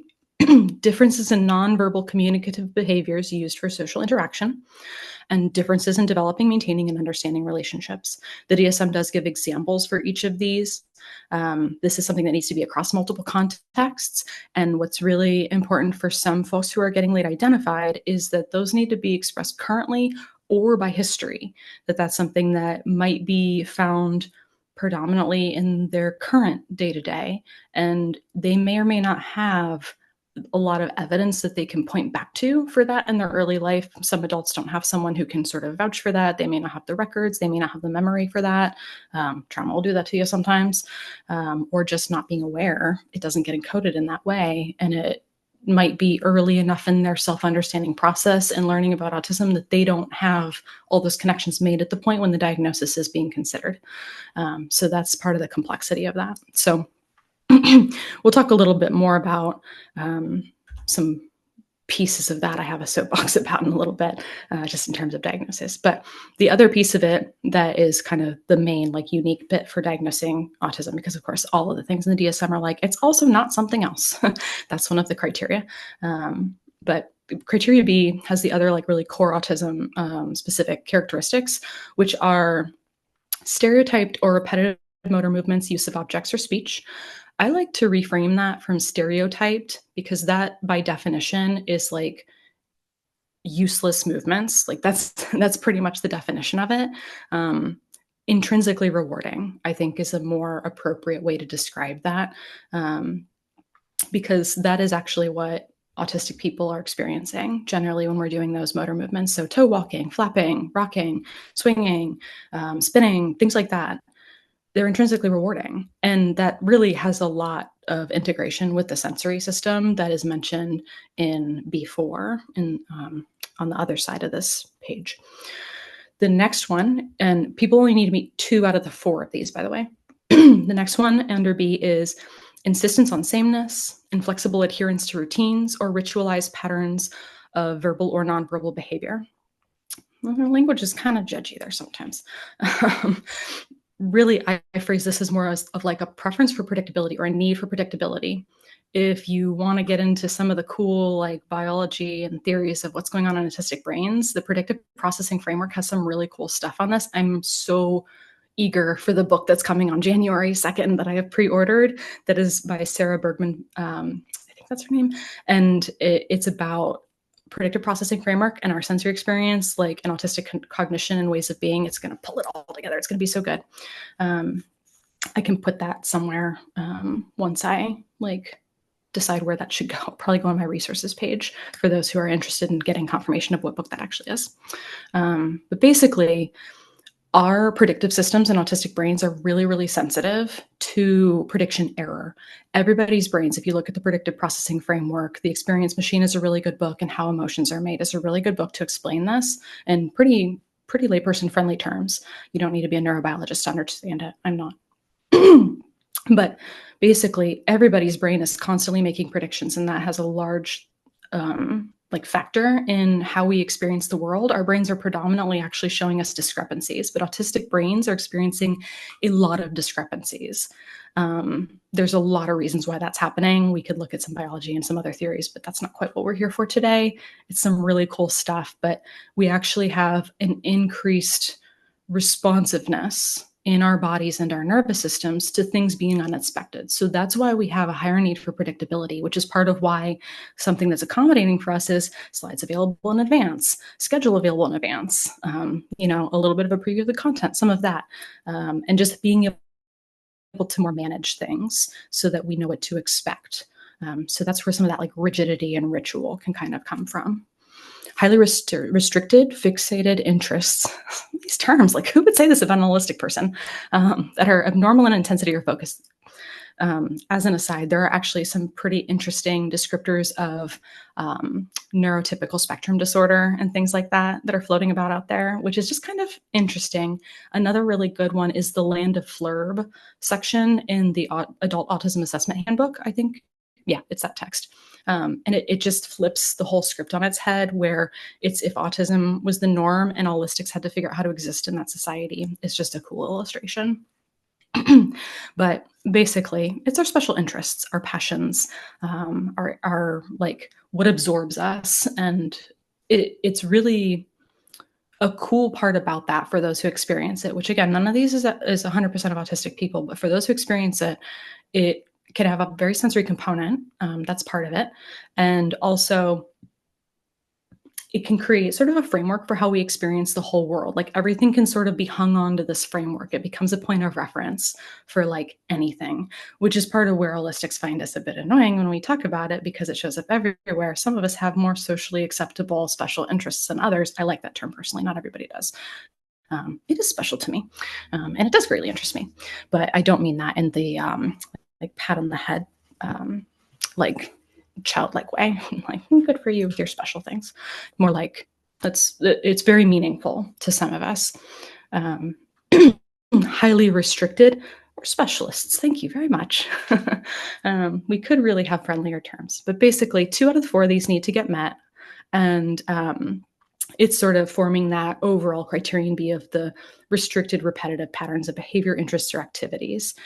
differences in nonverbal communicative behaviors used for social interaction, and differences in developing, maintaining, and understanding relationships. The DSM does give examples for each of these. This is something that needs to be across multiple contexts. And what's really important for some folks who are getting late identified is that those need to be expressed currently or by history, that's something that might be found predominantly in their current day-to-day. And they may or may not have a lot of evidence that they can point back to for that in their early life. Some adults don't have someone who can sort of vouch for that. They may not have the records. They may not have the memory for that. Trauma will do that to you sometimes, or just not being aware. It doesn't get encoded in that way. And it might be early enough in their self-understanding process and learning about autism that they don't have all those connections made at the point when the diagnosis is being considered. So that's part of the complexity of that. So we'll talk a little bit more about some pieces of that I have a soapbox about in a little bit, just in terms of diagnosis. But the other piece of it that is kind of the main unique bit for diagnosing autism, because of course all of the things in the DSM are it's also not something else. That's one of the criteria. But criteria B has the other really core autism specific characteristics, which are stereotyped or repetitive motor movements, use of objects or speech. I like to reframe that from stereotyped because that by definition is useless movements. That's pretty much the definition of it. Intrinsically rewarding, I think, is a more appropriate way to describe that, because that is actually what autistic people are experiencing generally when we're doing those motor movements. So toe walking, flapping, rocking, swinging, spinning, things like that. They're intrinsically rewarding. And that really has a lot of integration with the sensory system that is mentioned in B4 on the other side of this page. The next one, and people only need to meet 2 out of the 4 of these, by the way. The next one under B is insistence on sameness, inflexible adherence to routines, or ritualized patterns of verbal or nonverbal behavior. Well, their language is kind of judgy there sometimes. Really, I phrase this as more of a preference for predictability or a need for predictability. If you want to get into some of the cool biology and theories of what's going on in autistic brains, the predictive processing framework has some really cool stuff on this. I'm so eager for the book that's coming on January 2nd that I have pre-ordered, that is by Sarah Bergman. I think that's her name. And it's about predictive processing framework and our sensory experience, an autistic cognition and ways of being. It's going to pull it all together. It's going to be so good. I can put that somewhere once I decide where that should go. I'll probably go on my resources page for those who are interested in getting confirmation of what book that actually is. But basically, our predictive systems in autistic brains are really, really sensitive to prediction error. Everybody's brains, if you look at the predictive processing framework, The Experience Machine is a really good book, and How Emotions Are Made is a really good book to explain this in pretty layperson friendly terms. You don't need to be a neurobiologist to understand it. I'm not. But basically, everybody's brain is constantly making predictions, and that has a large factor in how we experience the world. Our brains are predominantly actually showing us discrepancies, but autistic brains are experiencing a lot of discrepancies. There's a lot of reasons why that's happening. We could look at some biology and some other theories, but that's not quite what we're here for today. It's some really cool stuff, but we actually have an increased responsiveness in our bodies and our nervous systems to things being unexpected. So that's why we have a higher need for predictability, which is part of why something that's accommodating for us is slides available in advance, schedule available in advance, a little bit of a preview of the content, some of that, and just being able to more manage things so that we know what to expect. So that's where some of that like rigidity and ritual can kind of come from. Highly restricted, fixated interests. These terms, like who would say this about an holistic person, that are abnormal in intensity or focus. As an aside, there are actually some pretty interesting descriptors of neurotypical spectrum disorder and things like that are floating about out there, which is just kind of interesting. Another really good one is the Land of Flurb section in the Adult Autism Assessment Handbook, I think. Yeah, it's that text. And it just flips the whole script on its head, where it's if autism was the norm and holistics had to figure out how to exist in that society. It's just a cool illustration. But basically, it's our special interests, our passions, our like what absorbs us. And it's really a cool part about that for those who experience it, which again, none of these is 100% of autistic people, but for those who experience it, it can have a very sensory component. That's part of it. And also it can create sort of a framework for how we experience the whole world. Like everything can sort of be hung on to this framework. It becomes a point of reference for like anything, which is part of where holistics find us a bit annoying when we talk about it because it shows up everywhere. Some of us have more socially acceptable special interests than others. I like that term personally. Not everybody does. It is special to me, and it does greatly interest me. But I don't mean that in the like pat on the head, like childlike way, like good for you with your special things. More like it's very meaningful to some of us. Highly restricted or specialists. Thank you very much. We could really have friendlier terms, but basically 2 out of 4 of these need to get met. And it's sort of forming that overall criterion B of the restricted repetitive patterns of behavior, interests, or activities.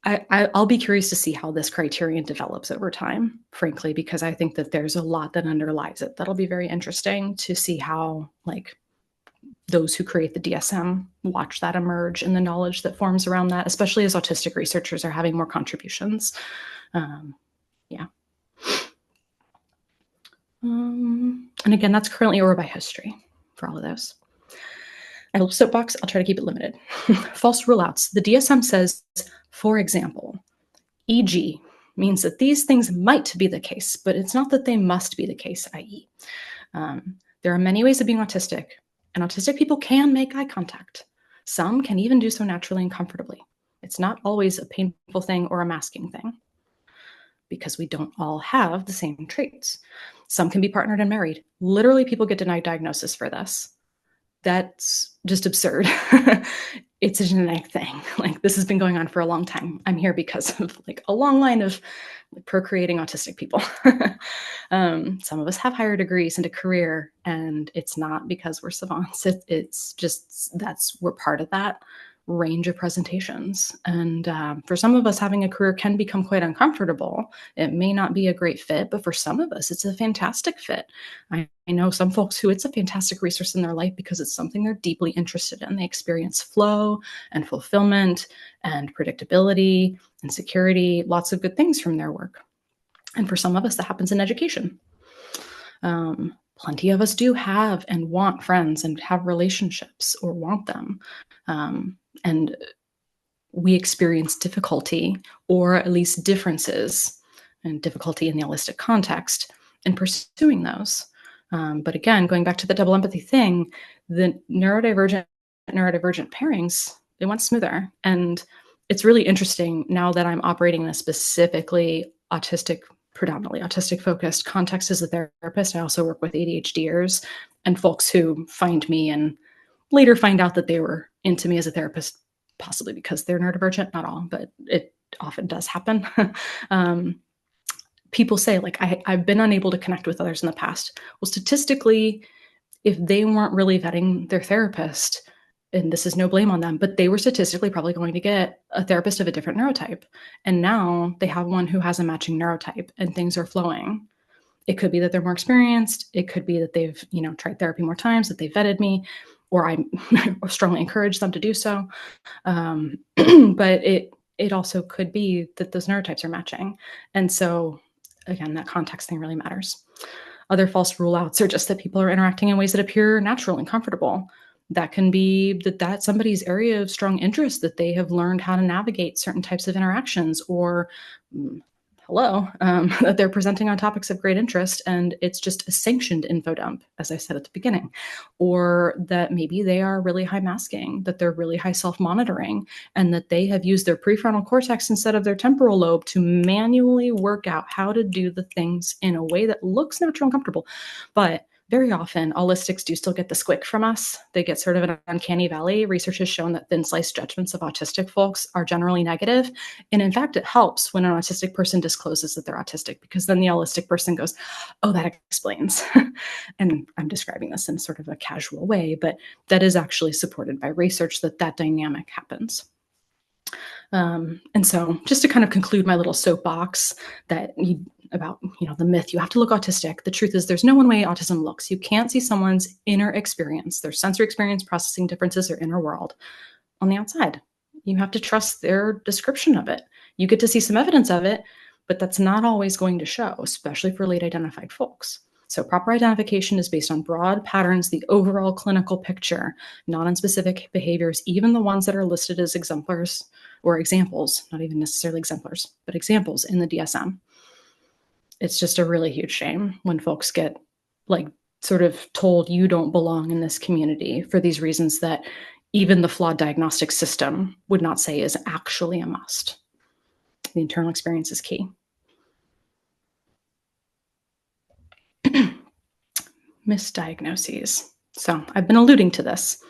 I'll be curious to see how this criterion develops over time, frankly, because I think that there's a lot that underlies it. That'll be very interesting to see how, like, those who create the DSM watch that emerge and the knowledge that forms around that, especially as autistic researchers are having more contributions. Yeah. And again, that's currently or by history for all of those. I have a soapbox. I'll try to keep it limited. False ruleouts. The DSM says, for example, e.g. means that these things might be the case, but it's not that they must be the case, i.e. There are many ways of being autistic, and autistic people can make eye contact. Some can even do so naturally and comfortably. It's not always a painful thing or a masking thing, because we don't all have the same traits. Some can be partnered and married. Literally, people get denied diagnosis for this. That's just absurd. It's a genetic thing. Like, this has been going on for a long time. I'm here because of like a long line of procreating autistic people. Some of us have higher degrees and a career, and it's not because we're savants. It's just we're part of that range of presentations. And for some of us, having a career can become quite uncomfortable. It may not be a great fit, but for some of us, it's a fantastic fit. I know some folks who it's a fantastic resource in their life because it's something they're deeply interested in. They experience flow and fulfillment and predictability and security, lots of good things from their work. And for some of us, that happens in education. Plenty of us do have and want friends and have relationships or want them. And we experience difficulty, or at least differences and difficulty in the holistic context, in pursuing those. But again, going back to the double empathy thing, the neurodivergent pairings, they want smoother. And it's really interesting now that I'm operating in a specifically predominantly autistic focused context as a therapist. I also work with ADHDers and folks who find me and later find out that they were into me as a therapist, possibly because they're neurodivergent, not all, but it often does happen. People say, like, I've been unable to connect with others in the past. Well, statistically, if they weren't really vetting their therapist, and this is no blame on them, but they were statistically probably going to get a therapist of a different neurotype. And now they have one who has a matching neurotype and things are flowing. It could be that they're more experienced. It could be that they've, tried therapy more times, that they vetted me, or I strongly encourage them to do so. But it also could be that those neurotypes are matching. And so, again, that context thing really matters. Other false rule outs are just that people are interacting in ways that appear natural and comfortable. That can be that's somebody's area of strong interest, that they have learned how to navigate certain types of interactions, or that they're presenting on topics of great interest and it's just a sanctioned info dump, as I said at the beginning. Or that maybe they are really high masking, that they're really high self-monitoring, and that they have used their prefrontal cortex instead of their temporal lobe to manually work out how to do the things in a way that looks natural and comfortable. But very often, Aulistics do still get the squick from us. They get sort of an uncanny valley. Research has shown that thin slice judgments of autistic folks are generally negative. And in fact, it helps when an autistic person discloses that they're autistic, because then the autistic person goes, oh, that explains. And I'm describing this in sort of a casual way, but that is actually supported by research that dynamic happens. And so just to kind of conclude my little soapbox about the myth, you have to look autistic. The truth is there's no one way autism looks. You can't see someone's inner experience, their sensory experience, processing differences, or inner world on the outside. You have to trust their description of it. You get to see some evidence of it, but that's not always going to show, especially for late identified folks. So proper identification is based on broad patterns, the overall clinical picture, not on specific behaviors, even the ones that are listed as exemplars or examples, not even necessarily exemplars, but examples in the DSM. It's just a really huge shame when folks get sort of told you don't belong in this community for these reasons that even the flawed diagnostic system would not say is actually a must. The internal experience is key. Misdiagnoses. So I've been alluding to this.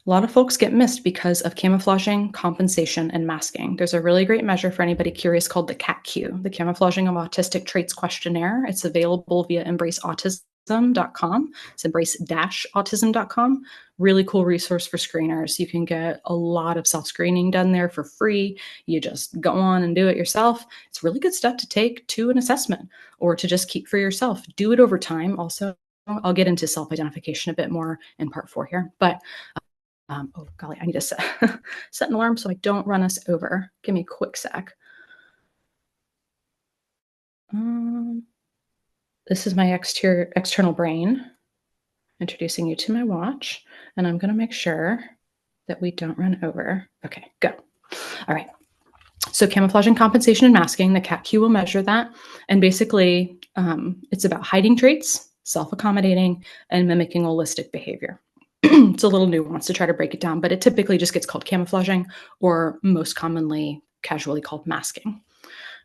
A lot of folks get missed because of camouflaging, compensation, and masking. There's a really great measure for anybody curious called the CAT-Q, the Camouflaging of Autistic Traits Questionnaire. It's available via embraceautism.com. It's embrace-autism.com. Really cool resource for screeners. You can get a lot of self-screening done there for free. You just go on and do it yourself. It's really good stuff to take to an assessment or to just keep for yourself. Do it over time. Also, I'll get into self-identification a bit more in part 4 here, but oh golly, I need to set an alarm so I don't run us over. Give me a quick sec. This is my external brain introducing you to my watch, and I'm going to make sure that we don't run over. Okay, go. All right. So camouflaging, compensation, and masking, the CAT-Q will measure that. And basically, it's about hiding traits, self-accommodating, and mimicking holistic behavior. It's a little nuanced to try to break it down, but it typically just gets called camouflaging, or most commonly casually called masking.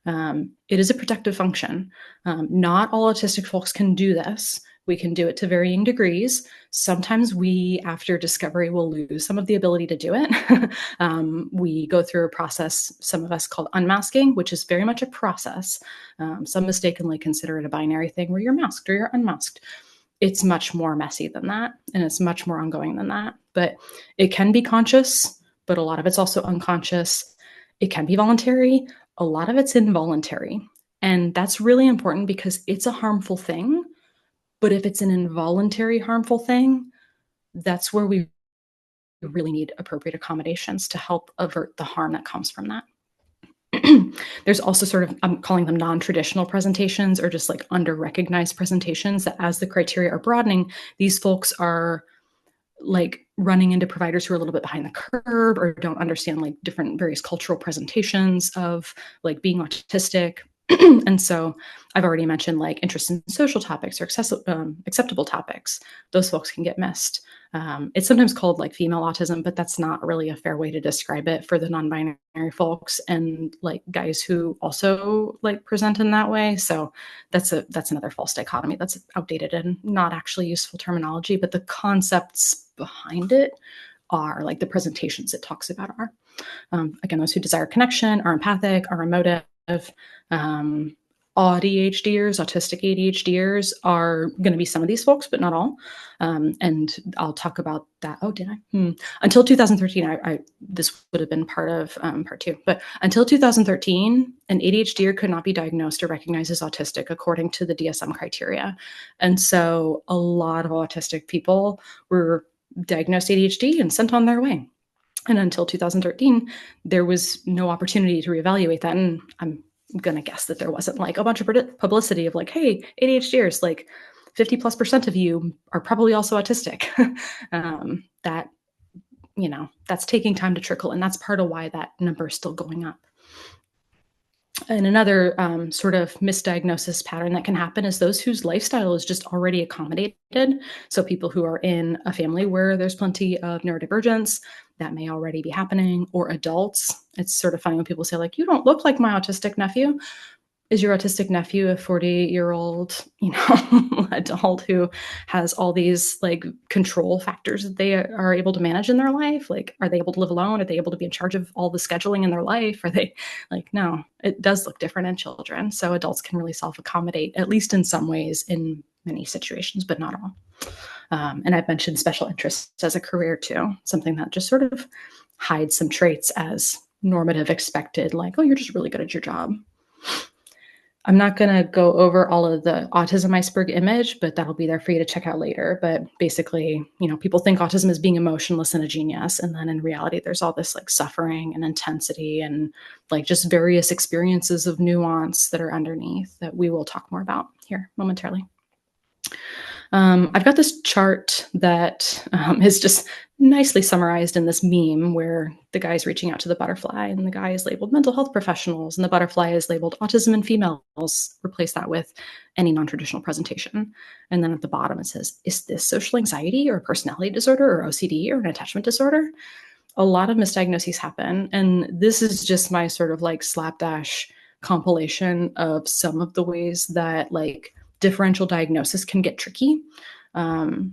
It is a protective function. Not all autistic folks can do this. We can do it to varying degrees. Sometimes we, after discovery, will lose some of the ability to do it. We go through a process, some of us called unmasking, which is very much a process. Some mistakenly consider it a binary thing where you're masked or you're unmasked. It's much more messy than that, and it's much more ongoing than that. But it can be conscious, but a lot of it's also unconscious. It can be voluntary. A lot of it's involuntary. And that's really important because it's a harmful thing. But if it's an involuntary harmful thing, that's where we really need appropriate accommodations to help avert the harm that comes from that. There's also sort of, I'm calling them non-traditional presentations, or just like under-recognized presentations, that as the criteria are broadening, these folks are like running into providers who are a little bit behind the curve or don't understand like different various cultural presentations of like being autistic. And so I've already mentioned like interest in social topics or acceptable topics. Those folks can get missed. It's sometimes called like female autism, but that's not really a fair way to describe it for the non-binary folks and like guys who also like present in that way. So that's another false dichotomy. That's outdated and not actually useful terminology, but the concepts behind it are like the presentations it talks about are. Again, those who desire connection, are empathic, are emotive. ADHDers, autistic ADHDers are going to be some of these folks, but not all. And I'll talk about that. Oh, did I? Until 2013, this would have been part of part two. But until 2013, an ADHDer could not be diagnosed or recognized as autistic according to the DSM criteria. And so a lot of autistic people were diagnosed ADHD and sent on their way. And until 2013, there was no opportunity to reevaluate that. And I'm going to guess that there wasn't like a bunch of publicity of like, hey, ADHDers, like 50+% of you are probably also autistic. That, that's taking time to trickle. And that's part of why that number is still going up. And another sort of misdiagnosis pattern that can happen is those whose lifestyle is just already accommodated. So people who are in a family where there's plenty of neurodivergence, that may already be happening, or adults. It's sort of funny when people say like, you don't look like my autistic nephew. Is your autistic nephew a 40-year-old, adult who has all these like control factors that they are able to manage in their life? Like, are they able to live alone? Are they able to be in charge of all the scheduling in their life? Are they like, no, it does look different in children. So adults can really self-accommodate, at least in some ways, in many situations, but not all. And I've mentioned special interests as a career too, something that just sort of hides some traits as normative expected, like, oh, you're just really good at your job. I'm not going to go over all of the autism iceberg image, but that'll be there for you to check out later. But basically, people think autism is being emotionless and a genius. And then in reality, there's all this like suffering and intensity and like just various experiences of nuance that are underneath that we will talk more about here momentarily. I've got this chart that is just nicely summarized in this meme where the guy's reaching out to the butterfly and the guy is labeled mental health professionals and the butterfly is labeled autism in females. Replace that with any non-traditional presentation. And then at the bottom it says, is this social anxiety or a personality disorder or OCD or an attachment disorder? A lot of misdiagnoses happen. And this is just my sort of like slapdash compilation of some of the ways that like differential diagnosis can get tricky.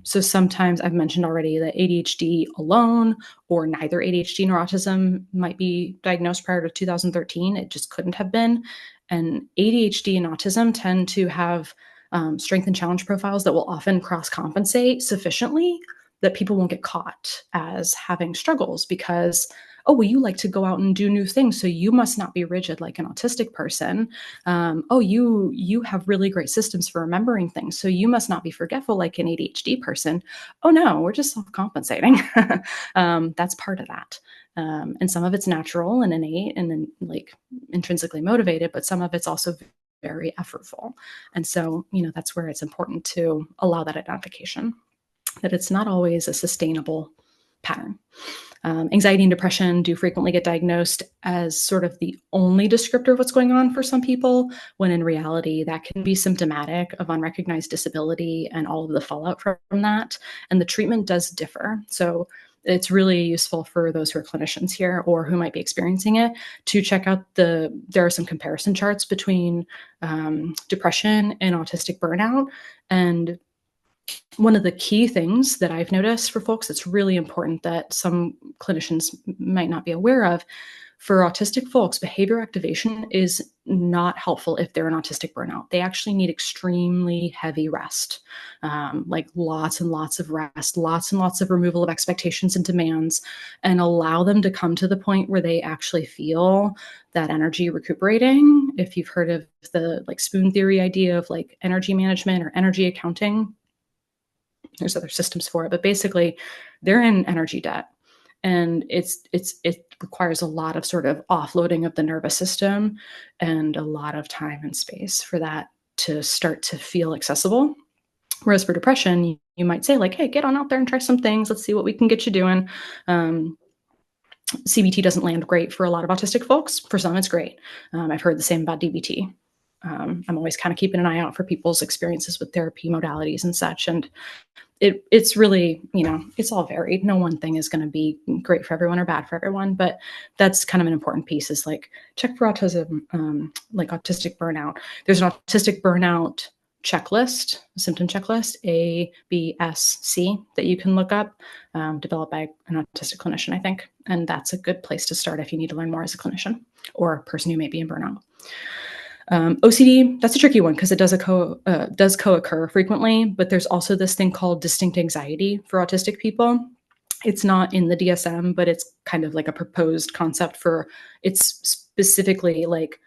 So sometimes I've mentioned already that ADHD alone or neither ADHD nor autism might be diagnosed prior to 2013. It just couldn't have been. And ADHD and autism tend to have strength and challenge profiles that will often cross-compensate sufficiently that people won't get caught as having struggles because, oh, well, you like to go out and do new things, so you must not be rigid like an autistic person. Oh, you have really great systems for remembering things, so you must not be forgetful like an ADHD person. Oh no, we're just self-compensating. That's part of that. And some of it's natural and innate and then like intrinsically motivated, but some of it's also very effortful. And so, that's where it's important to allow that identification, that it's not always a sustainable pattern. Anxiety and depression do frequently get diagnosed as sort of the only descriptor of what's going on for some people, when in reality, that can be symptomatic of unrecognized disability and all of the fallout from that. And the treatment does differ. So it's really useful for those who are clinicians here or who might be experiencing it to check out there are some comparison charts between depression and autistic burnout. And one of the key things that I've noticed for folks that's really important that some clinicians might not be aware of, for autistic folks, behavior activation is not helpful if they're an autistic burnout. They actually need extremely heavy rest, like lots and lots of rest, lots and lots of removal of expectations and demands, and allow them to come to the point where they actually feel that energy recuperating. If you've heard of the like spoon theory idea of like energy management or energy accounting, there's other systems for it, but basically they're in energy debt. And it requires a lot of sort of offloading of the nervous system and a lot of time and space for that to start to feel accessible. Whereas for depression, you might say like, hey, get on out there and try some things. Let's see what we can get you doing. CBT doesn't land great for a lot of autistic folks. For some, it's great. I've heard the same about DBT. I'm always kind of keeping an eye out for people's experiences with therapy modalities and such. And it's really, it's all varied. No one thing is going to be great for everyone or bad for everyone, but that's kind of an important piece, is like check for autism, like autistic burnout. There's an autistic burnout checklist, a symptom checklist, A-B-S-C, that you can look up, developed by an autistic clinician, I think. And that's a good place to start if you need to learn more as a clinician or a person who may be in burnout. OCD, that's a tricky one because it does co-occur frequently, but there's also this thing called distinct anxiety for autistic people. It's not in the DSM, but it's kind of like a proposed concept for, it's specifically like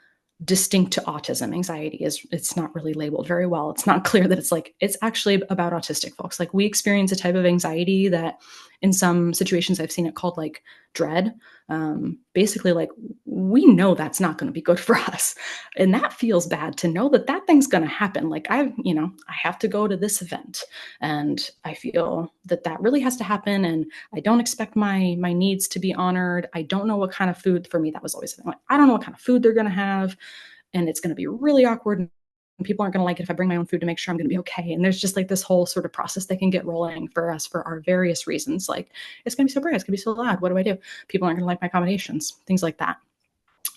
distinct to autism. Anxiety it's not really labeled very well. It's not clear that it's actually about autistic folks. Like, we experience a type of anxiety that in some situations I've seen it called like dread. Basically, like, we know that's not going to be good for us. And that feels bad to know that that thing's going to happen. Like, I have to go to this event and I feel that that really has to happen. And I don't expect my needs to be honored. I don't know what kind of food, for me, that was always like, I don't know what kind of food they're going to have. And it's going to be really awkward. And people aren't going to like it if I bring my own food to make sure I'm going to be okay. And there's just like this whole sort of process that can get rolling for us for our various reasons. Like, it's going to be so bright, it's going to be so loud. What do I do? People aren't going to like my accommodations, things like that.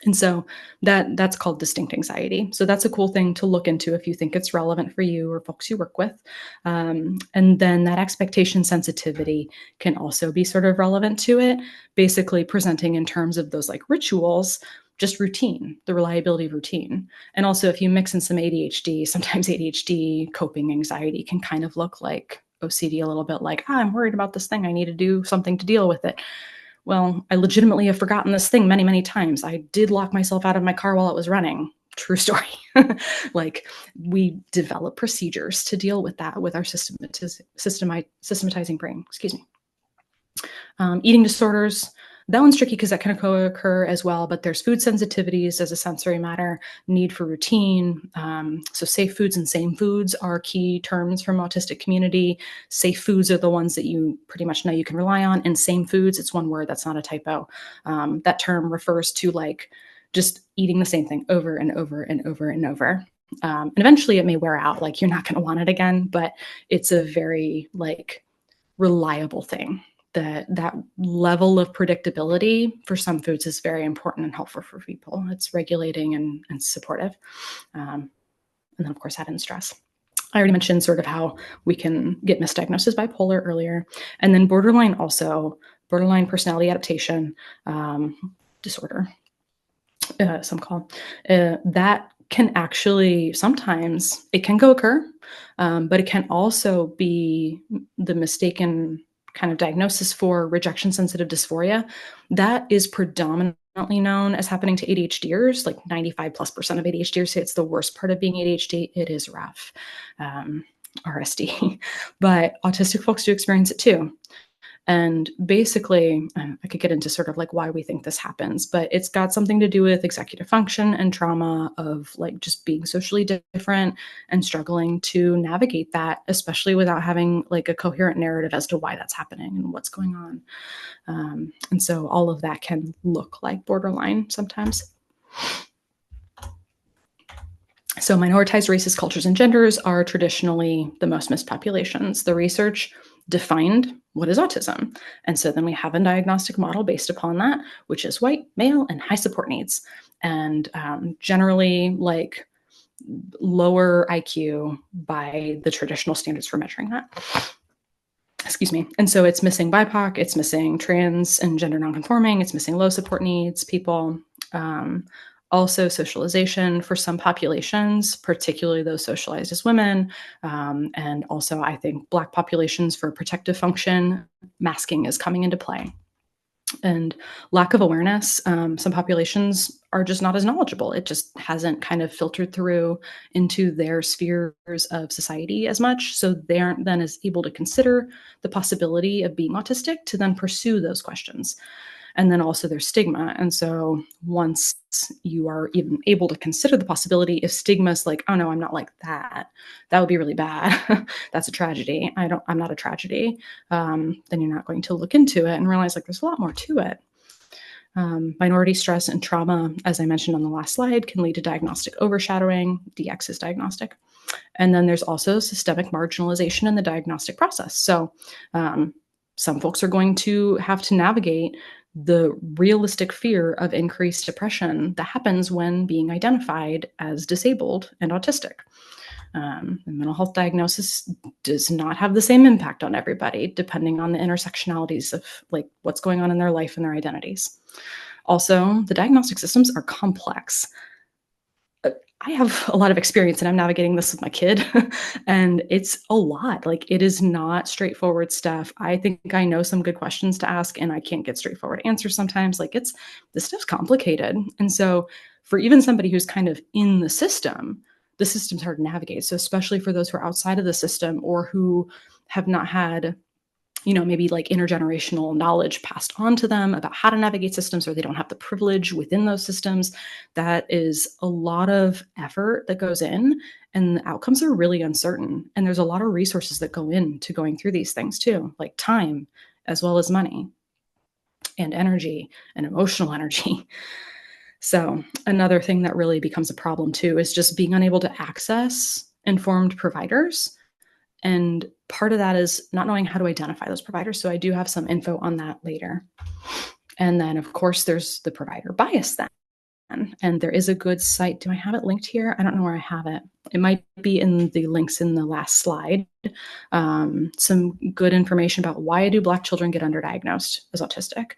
And so that's called distinct anxiety. So that's a cool thing to look into if you think it's relevant for you or folks you work with. And then that expectation sensitivity can also be sort of relevant to it, basically presenting in terms of those like rituals, just routine, the reliability of routine. And also, if you mix in some ADHD, sometimes ADHD coping anxiety can kind of look like OCD a little bit, like, I'm worried about this thing, I need to do something to deal with it. Well, I legitimately have forgotten this thing many, many times. I did lock myself out of my car while it was running. True story. Like, we develop procedures to deal with that with our systematizing brain. Excuse me. Eating disorders. That one's tricky because that can occur as well, but there's food sensitivities as a sensory matter, need for routine. So safe foods and same foods are key terms from autistic community. Safe foods are the ones that you pretty much know you can rely on, and same foods, it's one word, that's not a typo. That term refers to like just eating the same thing over and over and over and over. And eventually it may wear out, like you're not going to want it again, but it's a very like reliable thing. That level of predictability for some foods is very important and helpful for people. It's regulating and supportive. And then, of course, add in stress. I already mentioned sort of how we can get misdiagnosed as bipolar earlier. And then borderline personality adaptation disorder, some call. That can actually, sometimes it can co-occur, but it can also be the mistaken kind of diagnosis for rejection sensitive dysphoria. That is predominantly known as happening to ADHDers. Like 95+% of ADHDers say it's the worst part of being ADHD. It is rough, RSD, but autistic folks do experience it too. And basically, I could get into sort of like why we think this happens, but it's got something to do with executive function and trauma of like just being socially different and struggling to navigate that, especially without having like a coherent narrative as to why that's happening and what's going on. And so all of that can look like borderline sometimes. So minoritized races, cultures, and genders are traditionally the most missed populations. The research defined what is autism. And so then we have a diagnostic model based upon that, which is white, male, and high support needs. And generally like lower IQ by the traditional standards for measuring that. Excuse me. And so it's missing BIPOC, it's missing trans and gender nonconforming, it's missing low support needs people. Also socialization for some populations, particularly those socialized as women. And also I think Black populations for protective function, masking is coming into play. And lack of awareness, some populations are just not as knowledgeable. It just hasn't kind of filtered through into their spheres of society as much. So they aren't then as able to consider the possibility of being autistic to then pursue those questions. And then also there's stigma. And so once you are even able to consider the possibility, if stigma is like, oh no, I'm not like that, that would be really bad. That's a tragedy. I'm not a tragedy. Then you're not going to look into it and realize like there's a lot more to it. Minority stress and trauma, as I mentioned on the last slide, can lead to diagnostic overshadowing. DX is diagnostic. And then there's also systemic marginalization in the diagnostic process. So some folks are going to have to navigate the realistic fear of increased depression that happens when being identified as disabled and autistic. The mental health diagnosis does not have the same impact on everybody, depending on the intersectionalities of like what's going on in their life and their identities. Also, the diagnostic systems are complex. I have a lot of experience and I'm navigating this with my kid and it's a lot. Like it is not straightforward stuff. I think I know some good questions to ask and I can't get straightforward answers sometimes. Like this stuff's complicated. And so for even somebody who's kind of in the system's hard to navigate. So especially for those who are outside of the system or who have not had maybe like intergenerational knowledge passed on to them about how to navigate systems, or they don't have the privilege within those systems. That is a lot of effort that goes in, and the outcomes are really uncertain. And there's a lot of resources that go into going through these things too, like time, as well as money and energy and emotional energy. So another thing that really becomes a problem too is just being unable to access informed providers. And part of that is not knowing how to identify those providers. So I do have some info on that later. And then, of course, there's the provider bias then. And there is a good site. Do I have it linked here? I don't know where I have it. It might be in the links in the last slide. Some good information about why do Black children get underdiagnosed as autistic.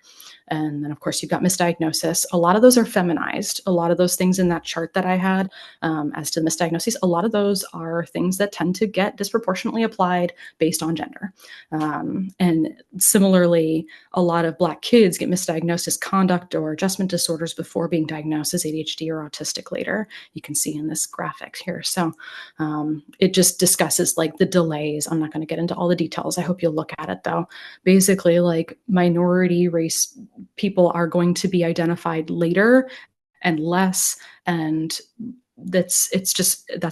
And then, of course, you've got misdiagnosis. A lot of those are feminized. A lot of those things in that chart that I had as to misdiagnoses, a lot of those are things that tend to get disproportionately applied based on gender. And similarly, a lot of Black kids get misdiagnosed as conduct or adjustment disorders before being diagnosed as ADHD or autistic later. You can see in this graphic here. So it just discusses like the delays. I'm not going to get into all the details. I hope you'll look at it though. Basically, like minority race people are going to be identified later and less, and that's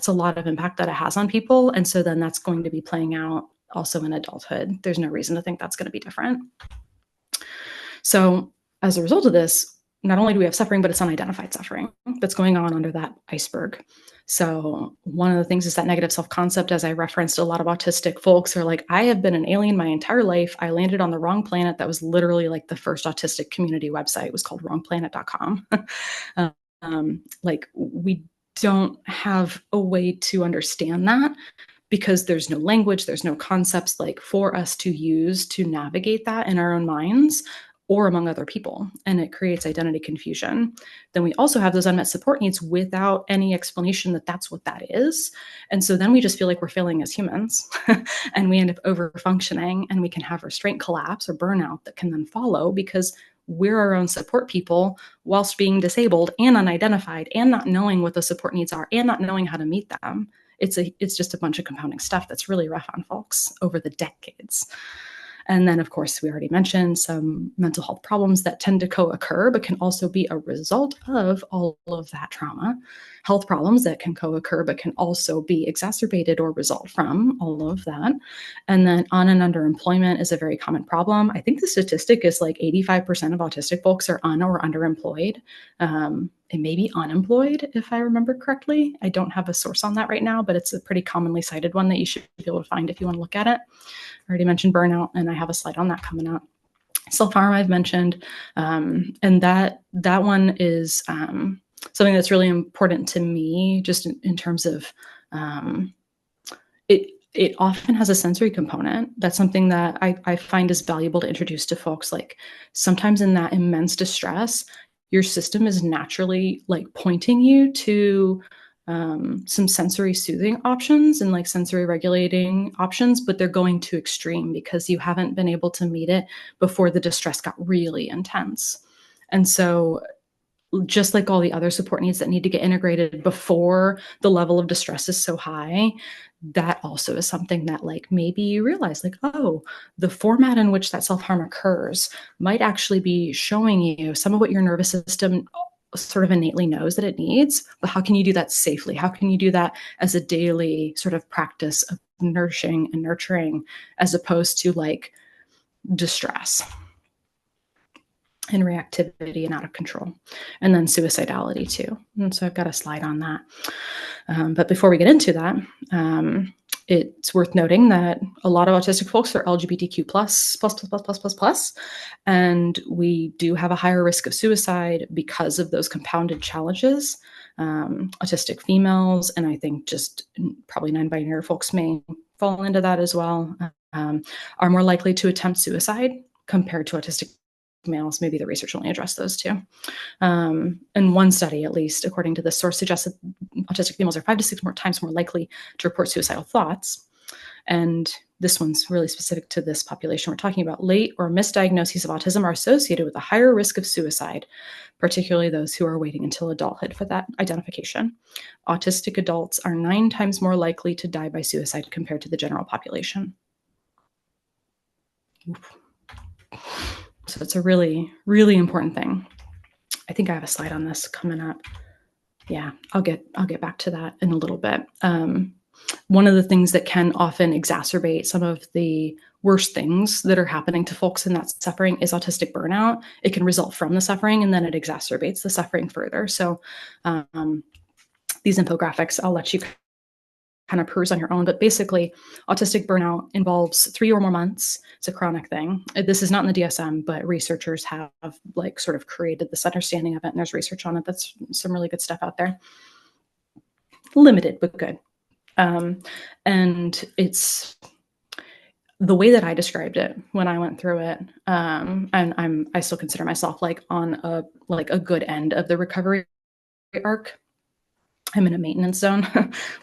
a lot of impact that it has on people. And so then that's going to be playing out also in adulthood. There's no reason to think that's going to be different. So as a result of this, not only do we have suffering, but it's unidentified suffering that's going on under that iceberg. So one of the things is that negative self-concept. As I referenced, a lot of autistic folks are like, I have been an alien my entire life. I landed on the wrong planet. That was literally like the first autistic community website. It was called wrongplanet.com. Like we don't have a way to understand that because there's no language, there's no concepts like for us to use to navigate that in our own minds or among other people, and it creates identity confusion. Then we also have those unmet support needs without any explanation that that's what that is. And so then we just feel like we're failing as humans and we end up over functioning, and we can have restraint collapse or burnout that can then follow because we're our own support people whilst being disabled and unidentified and not knowing what those support needs are and not knowing how to meet them. It's just a bunch of compounding stuff that's really rough on folks over the decades. And then, of course, we already mentioned some mental health problems that tend to co-occur, but can also be a result of all of that trauma. Health problems that can co-occur, but can also be exacerbated or result from all of that. And then on and underemployment is a very common problem. I think the statistic is like 85% of autistic folks are un or underemployed. It may be unemployed, if I remember correctly. I don't have a source on that right now, but it's a pretty commonly cited one that you should be able to find if you want to look at it. I already mentioned burnout, and I have a slide on that coming up. Self-harm I've mentioned, and that one is something that's really important to me, just in terms of it often has a sensory component. That's something that I find is valuable to introduce to folks. Like sometimes in that immense distress, your system is naturally like pointing you to some sensory soothing options and like sensory regulating options, but they're going too extreme because you haven't been able to meet it before the distress got really intense. And so just like all the other support needs that need to get integrated before the level of distress is so high, that also is something that like maybe you realize like, oh, the format in which that self-harm occurs might actually be showing you some of what your nervous system sort of innately knows that it needs, but how can you do that safely? How can you do that as a daily sort of practice of nourishing and nurturing as opposed to like distress? and reactivity and out of control, and then suicidality too. And so I've got a slide on that. But before we get into that, it's worth noting that a lot of autistic folks are LGBTQ plus, and we do have a higher risk of suicide because of those compounded challenges. Autistic females, and I think just probably non-binary folks may fall into that as well, are more likely to attempt suicide compared to autistic males. Maybe the research only addressed those two. And one study, at least, according to the source, suggested autistic females are 5 to 6 more times more likely to report suicidal thoughts. And this one's really specific to this population we're talking about. Late or misdiagnoses of autism are associated with a higher risk of suicide, particularly those who are waiting until adulthood for that identification. Autistic adults are 9 times more likely to die by suicide compared to the general population. Oof. So it's a really, really important thing. I think I have a slide on this coming up. Yeah, I'll get back to that in a little bit. One of the things that can often exacerbate some of the worst things that are happening to folks in that suffering is autistic burnout. It can result from the suffering, and then it exacerbates the suffering further. So these infographics, I'll let you kind of peruse on your own, but basically autistic burnout involves 3 or more months. It's a chronic thing. This is not in the DSM, but researchers have like sort of created this understanding of it, and there's research on it. That's some really good stuff out there. Limited, but good. And it's the way that I described it when I went through it. And I still consider myself like on a good end of the recovery arc. I'm in a maintenance zone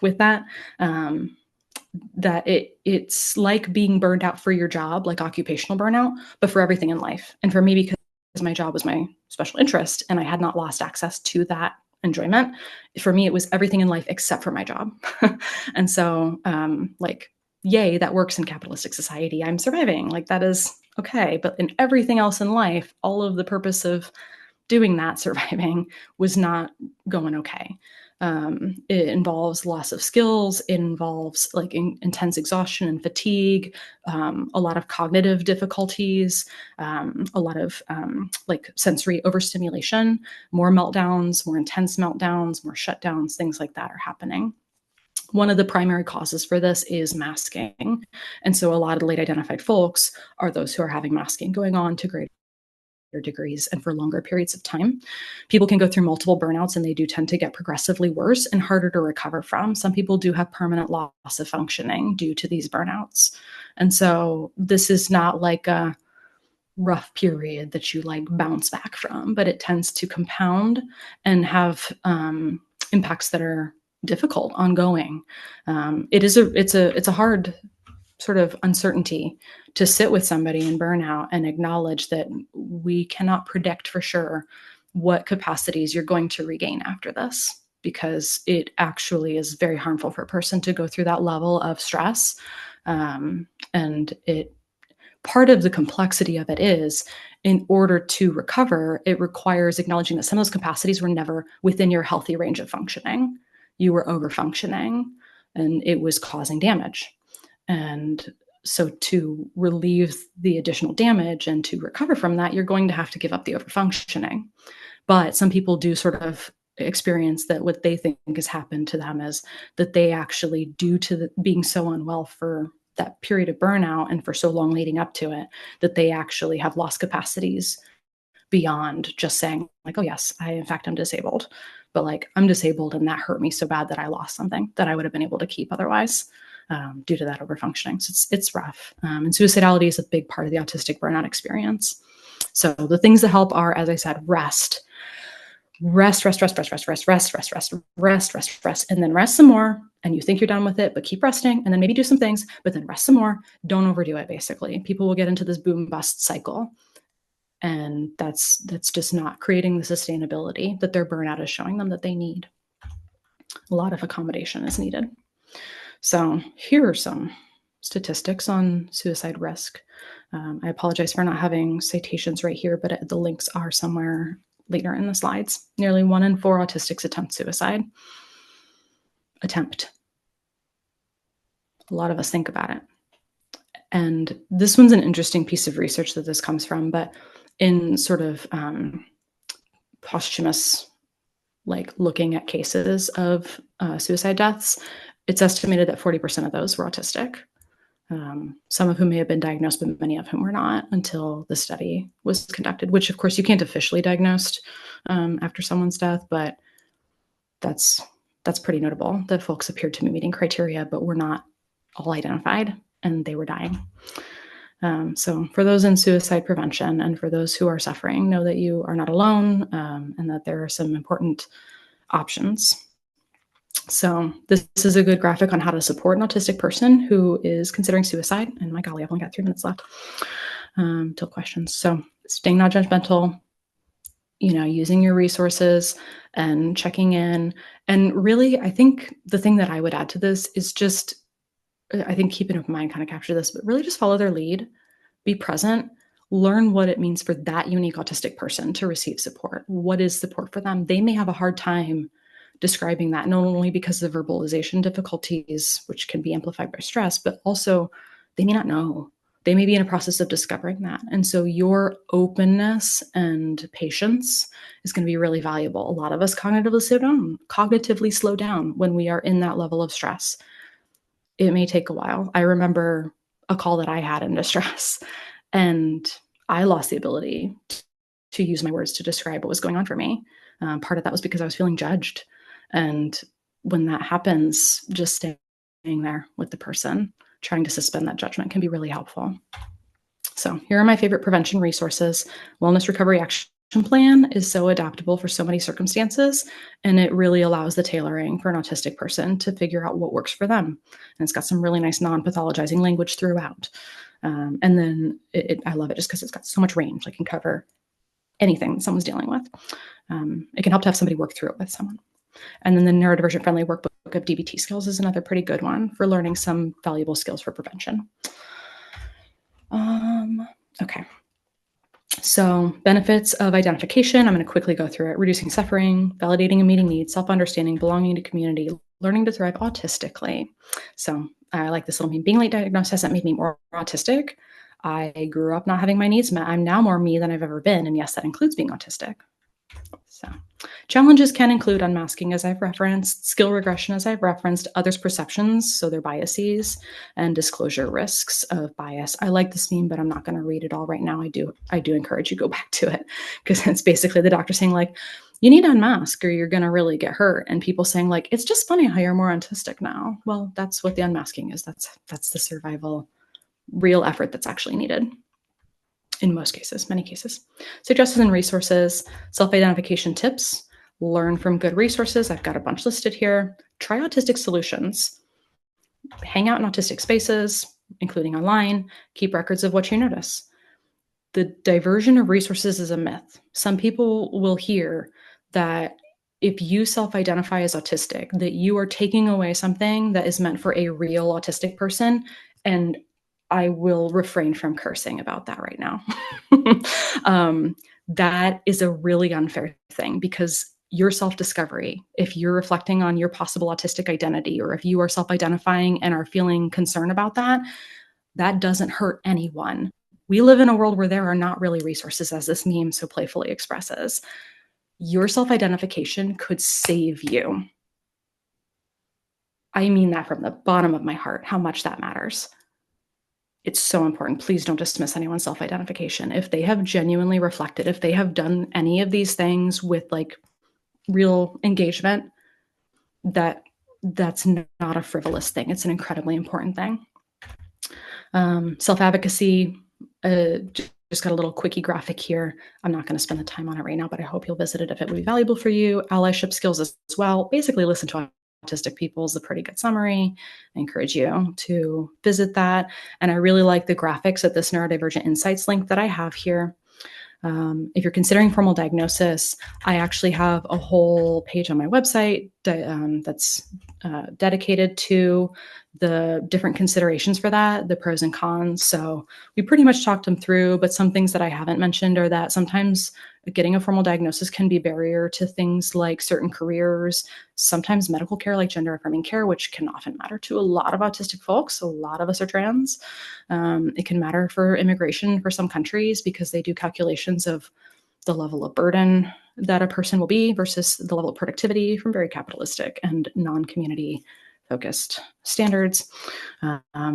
with that. That it's like being burned out for your job, like occupational burnout, but for everything in life. And for me, because my job was my special interest and I had not lost access to that enjoyment, for me, it was everything in life except for my job. And so like, yay, that works in capitalistic society. I'm surviving. Like that is okay. But in everything else in life, all of the purpose of doing that surviving was not going okay. It involves loss of skills. It involves like intense exhaustion and fatigue, a lot of cognitive difficulties, a lot of like sensory overstimulation, more meltdowns, more intense meltdowns, more shutdowns, things like that are happening. One of the primary causes for this is masking. And so a lot of the late identified folks are those who are having masking going on to greater degrees and for longer periods of time. People can go through multiple burnouts and they do tend to get progressively worse and harder to recover from. Some people do have permanent loss of functioning due to these burnouts. And so this is not like a rough period that you like bounce back from, but it tends to compound and have impacts that are difficult, ongoing. It's a hard sort of uncertainty to sit with somebody in burnout and acknowledge that we cannot predict for sure what capacities you're going to regain after this, because it actually is very harmful for a person to go through that level of stress. And part of the complexity of it is, in order to recover, it requires acknowledging that some of those capacities were never within your healthy range of functioning. You were over functioning and it was causing damage. And so to relieve the additional damage and to recover from that, you're going to have to give up the overfunctioning. But some people do sort of experience that what they think has happened to them is that they actually, due to being so unwell for that period of burnout and for so long leading up to it, that they actually have lost capacities beyond just saying like, oh yes, in fact, I'm disabled. But like, I'm disabled and that hurt me so bad that I lost something that I would have been able to keep otherwise. Due to that overfunctioning. So it's rough. And suicidality is a big part of the autistic burnout experience. So the things that help are, as I said, rest, and then rest some more. And you think you're done with it, but keep resting, and then maybe do some things, but then rest some more. Don't overdo it, basically. People will get into this boom bust cycle. And that's just not creating the sustainability that their burnout is showing them that they need. A lot of accommodation is needed. So here are some statistics on suicide risk. I apologize for not having citations right here, but the links are somewhere later in the slides. Nearly 1 in 4 autistics attempt suicide. Attempt. A lot of us think about it. And this one's an interesting piece of research that this comes from, but in sort of posthumous, like looking at cases of suicide deaths, it's estimated that 40% of those were autistic. Some of whom may have been diagnosed, but many of whom were not until the study was conducted, which of course you can't officially diagnose after someone's death, but that's pretty notable that folks appeared to be meeting criteria, but were not all identified and they were dying. So for those in suicide prevention and for those who are suffering, know that you are not alone and that there are some important options. So this is a good graphic on how to support an autistic person who is considering suicide. And my golly, I've only got 3 minutes left till questions. So staying not judgmental, using your resources and checking in. And really, I think the thing that I would add to this is just, I think keep an open mind kind of capture this, but really just follow their lead, be present, learn what it means for that unique autistic person to receive support. What is support for them? They may have a hard time describing that, not only because of verbalization difficulties, which can be amplified by stress, but also they may not know. They may be in a process of discovering that. And so your openness and patience is going to be really valuable. A lot of us cognitively slow down when we are in that level of stress. It may take a while. I remember a call that I had in distress, and I lost the ability to use my words to describe what was going on for me. Part of that was because I was feeling judged. And when that happens, just staying there with the person, trying to suspend that judgment can be really helpful. So here are my favorite prevention resources. Wellness Recovery Action Plan is so adaptable for so many circumstances, and it really allows the tailoring for an autistic person to figure out what works for them. And it's got some really nice non-pathologizing language throughout. And then I love it just because it's got so much range. It can cover anything that someone's dealing with. It can help to have somebody work through it with someone. And then the neurodivergent friendly workbook of DBT skills is another pretty good one for learning some valuable skills for prevention. Okay. So benefits of identification, I'm going to quickly go through it. Reducing suffering, validating and meeting needs, self-understanding, belonging to community, learning to thrive autistically. So I like this little meme. Being late diagnosed hasn't made me more autistic. I grew up not having my needs met. I'm now more me than I've ever been. And yes, that includes being autistic. So challenges can include unmasking, as I've referenced, skill regression, as I've referenced, others' perceptions, so their biases, and disclosure risks of bias. I like this meme, but I'm not going to read it all right now. I do encourage you to go back to it, because it's basically the doctor saying, like, you need to unmask or you're going to really get hurt. And people saying, like, it's just funny how you're more autistic now. Well, that's what the unmasking is. That's the survival real effort that's actually needed. In most cases, many cases. Suggestions and resources, self-identification tips, learn from good resources. I've got a bunch listed here. Try autistic solutions. Hang out in autistic spaces, including online. Keep records of what you notice. The diversion of resources is a myth. Some people will hear that if you self-identify as autistic, that you are taking away something that is meant for a real autistic person, and I will refrain from cursing about that right now. That is a really unfair thing, because your self-discovery, if you're reflecting on your possible autistic identity, or if you are self-identifying and are feeling concern about that, that doesn't hurt anyone. We live in a world where there are not really resources, as this meme so playfully expresses. Your self-identification could save you. I mean that from the bottom of my heart, how much that matters. It's so important. Please don't dismiss anyone's self-identification. If they have genuinely reflected, if they have done any of these things with like real engagement, that's not a frivolous thing. It's an incredibly important thing. Self-advocacy, just got a little quickie graphic here. I'm not going to spend the time on it right now, but I hope you'll visit it if it would be valuable for you. Allyship skills as well. Basically, listen to autistic people is a pretty good summary. I encourage you to visit that. And I really like the graphics at this neurodivergent insights link that I have here. If you're considering formal diagnosis, I actually have a whole page on my website that's dedicated to the different considerations for that, the pros and cons. So we pretty much talked them through, but some things that I haven't mentioned are that sometimes getting a formal diagnosis can be a barrier to things like certain careers, sometimes medical care like gender affirming care, which can often matter to a lot of autistic folks. A lot of us are trans. It can matter for immigration for some countries because they do calculations of the level of burden that a person will be versus the level of productivity from very capitalistic and non-community focused standards.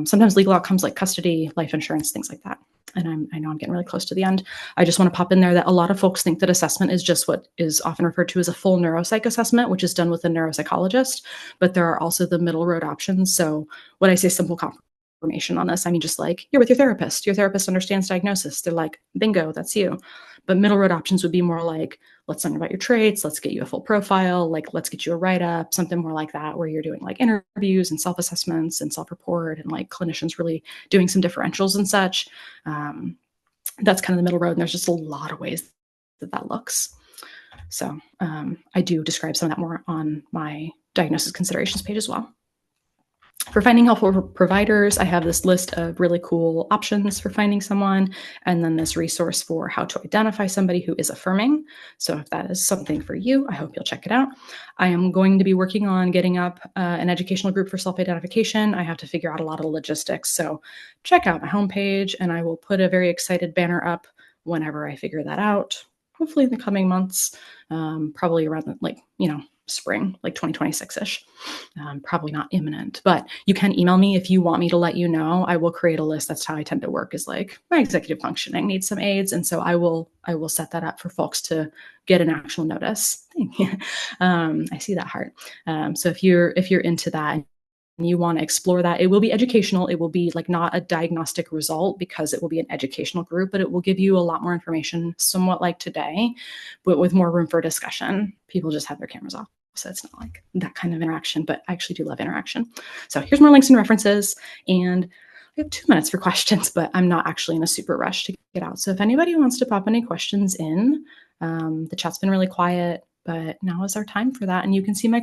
Sometimes legal outcomes like custody, life insurance, things like that. And I know I'm getting really close to the end. I just want to pop in there that a lot of folks think that assessment is just what is often referred to as a full neuropsych assessment, which is done with a neuropsychologist, but there are also the middle road options. So when I say simple confirmation on this, I mean, just like you're with your therapist understands diagnosis. They're like, bingo, that's you. But middle road options would be more like, let's learn about your traits. Let's get you a full profile. Like, let's get you a write-up, something more like that, where you're doing like interviews and self-assessments and self-report and like clinicians really doing some differentials and such. That's kind of the middle road. And there's just a lot of ways that looks. So I do describe some of that more on my diagnosis considerations page as well. For finding helpful providers, I have this list of really cool options for finding someone, and then this resource for how to identify somebody who is affirming. So if that is something for you, I hope you'll check it out. I am going to be working on getting up an educational group for self-identification. I have to figure out a lot of logistics. So check out my homepage, and I will put a very excited banner up whenever I figure that out, hopefully in the coming months, probably around spring, like 2026-ish. Probably not imminent, but you can email me if you want me to let you know. I will create a list. That's how I tend to work, is like my executive functioning needs some aids. And so I will set that up for folks to get an actual notice. I see that heart. So if you're into that and you want to explore that, it will be educational. It will be like not a diagnostic result because it will be an educational group, but it will give you a lot more information, somewhat like today, but with more room for discussion. People just have their cameras off. So it's not like that kind of interaction, but I actually do love interaction. So here's more links and references. And we have 2 minutes for questions, but I'm not actually in a super rush to get out. So if anybody wants to pop any questions in, the chat's been really quiet, but now is our time for that. And you can see my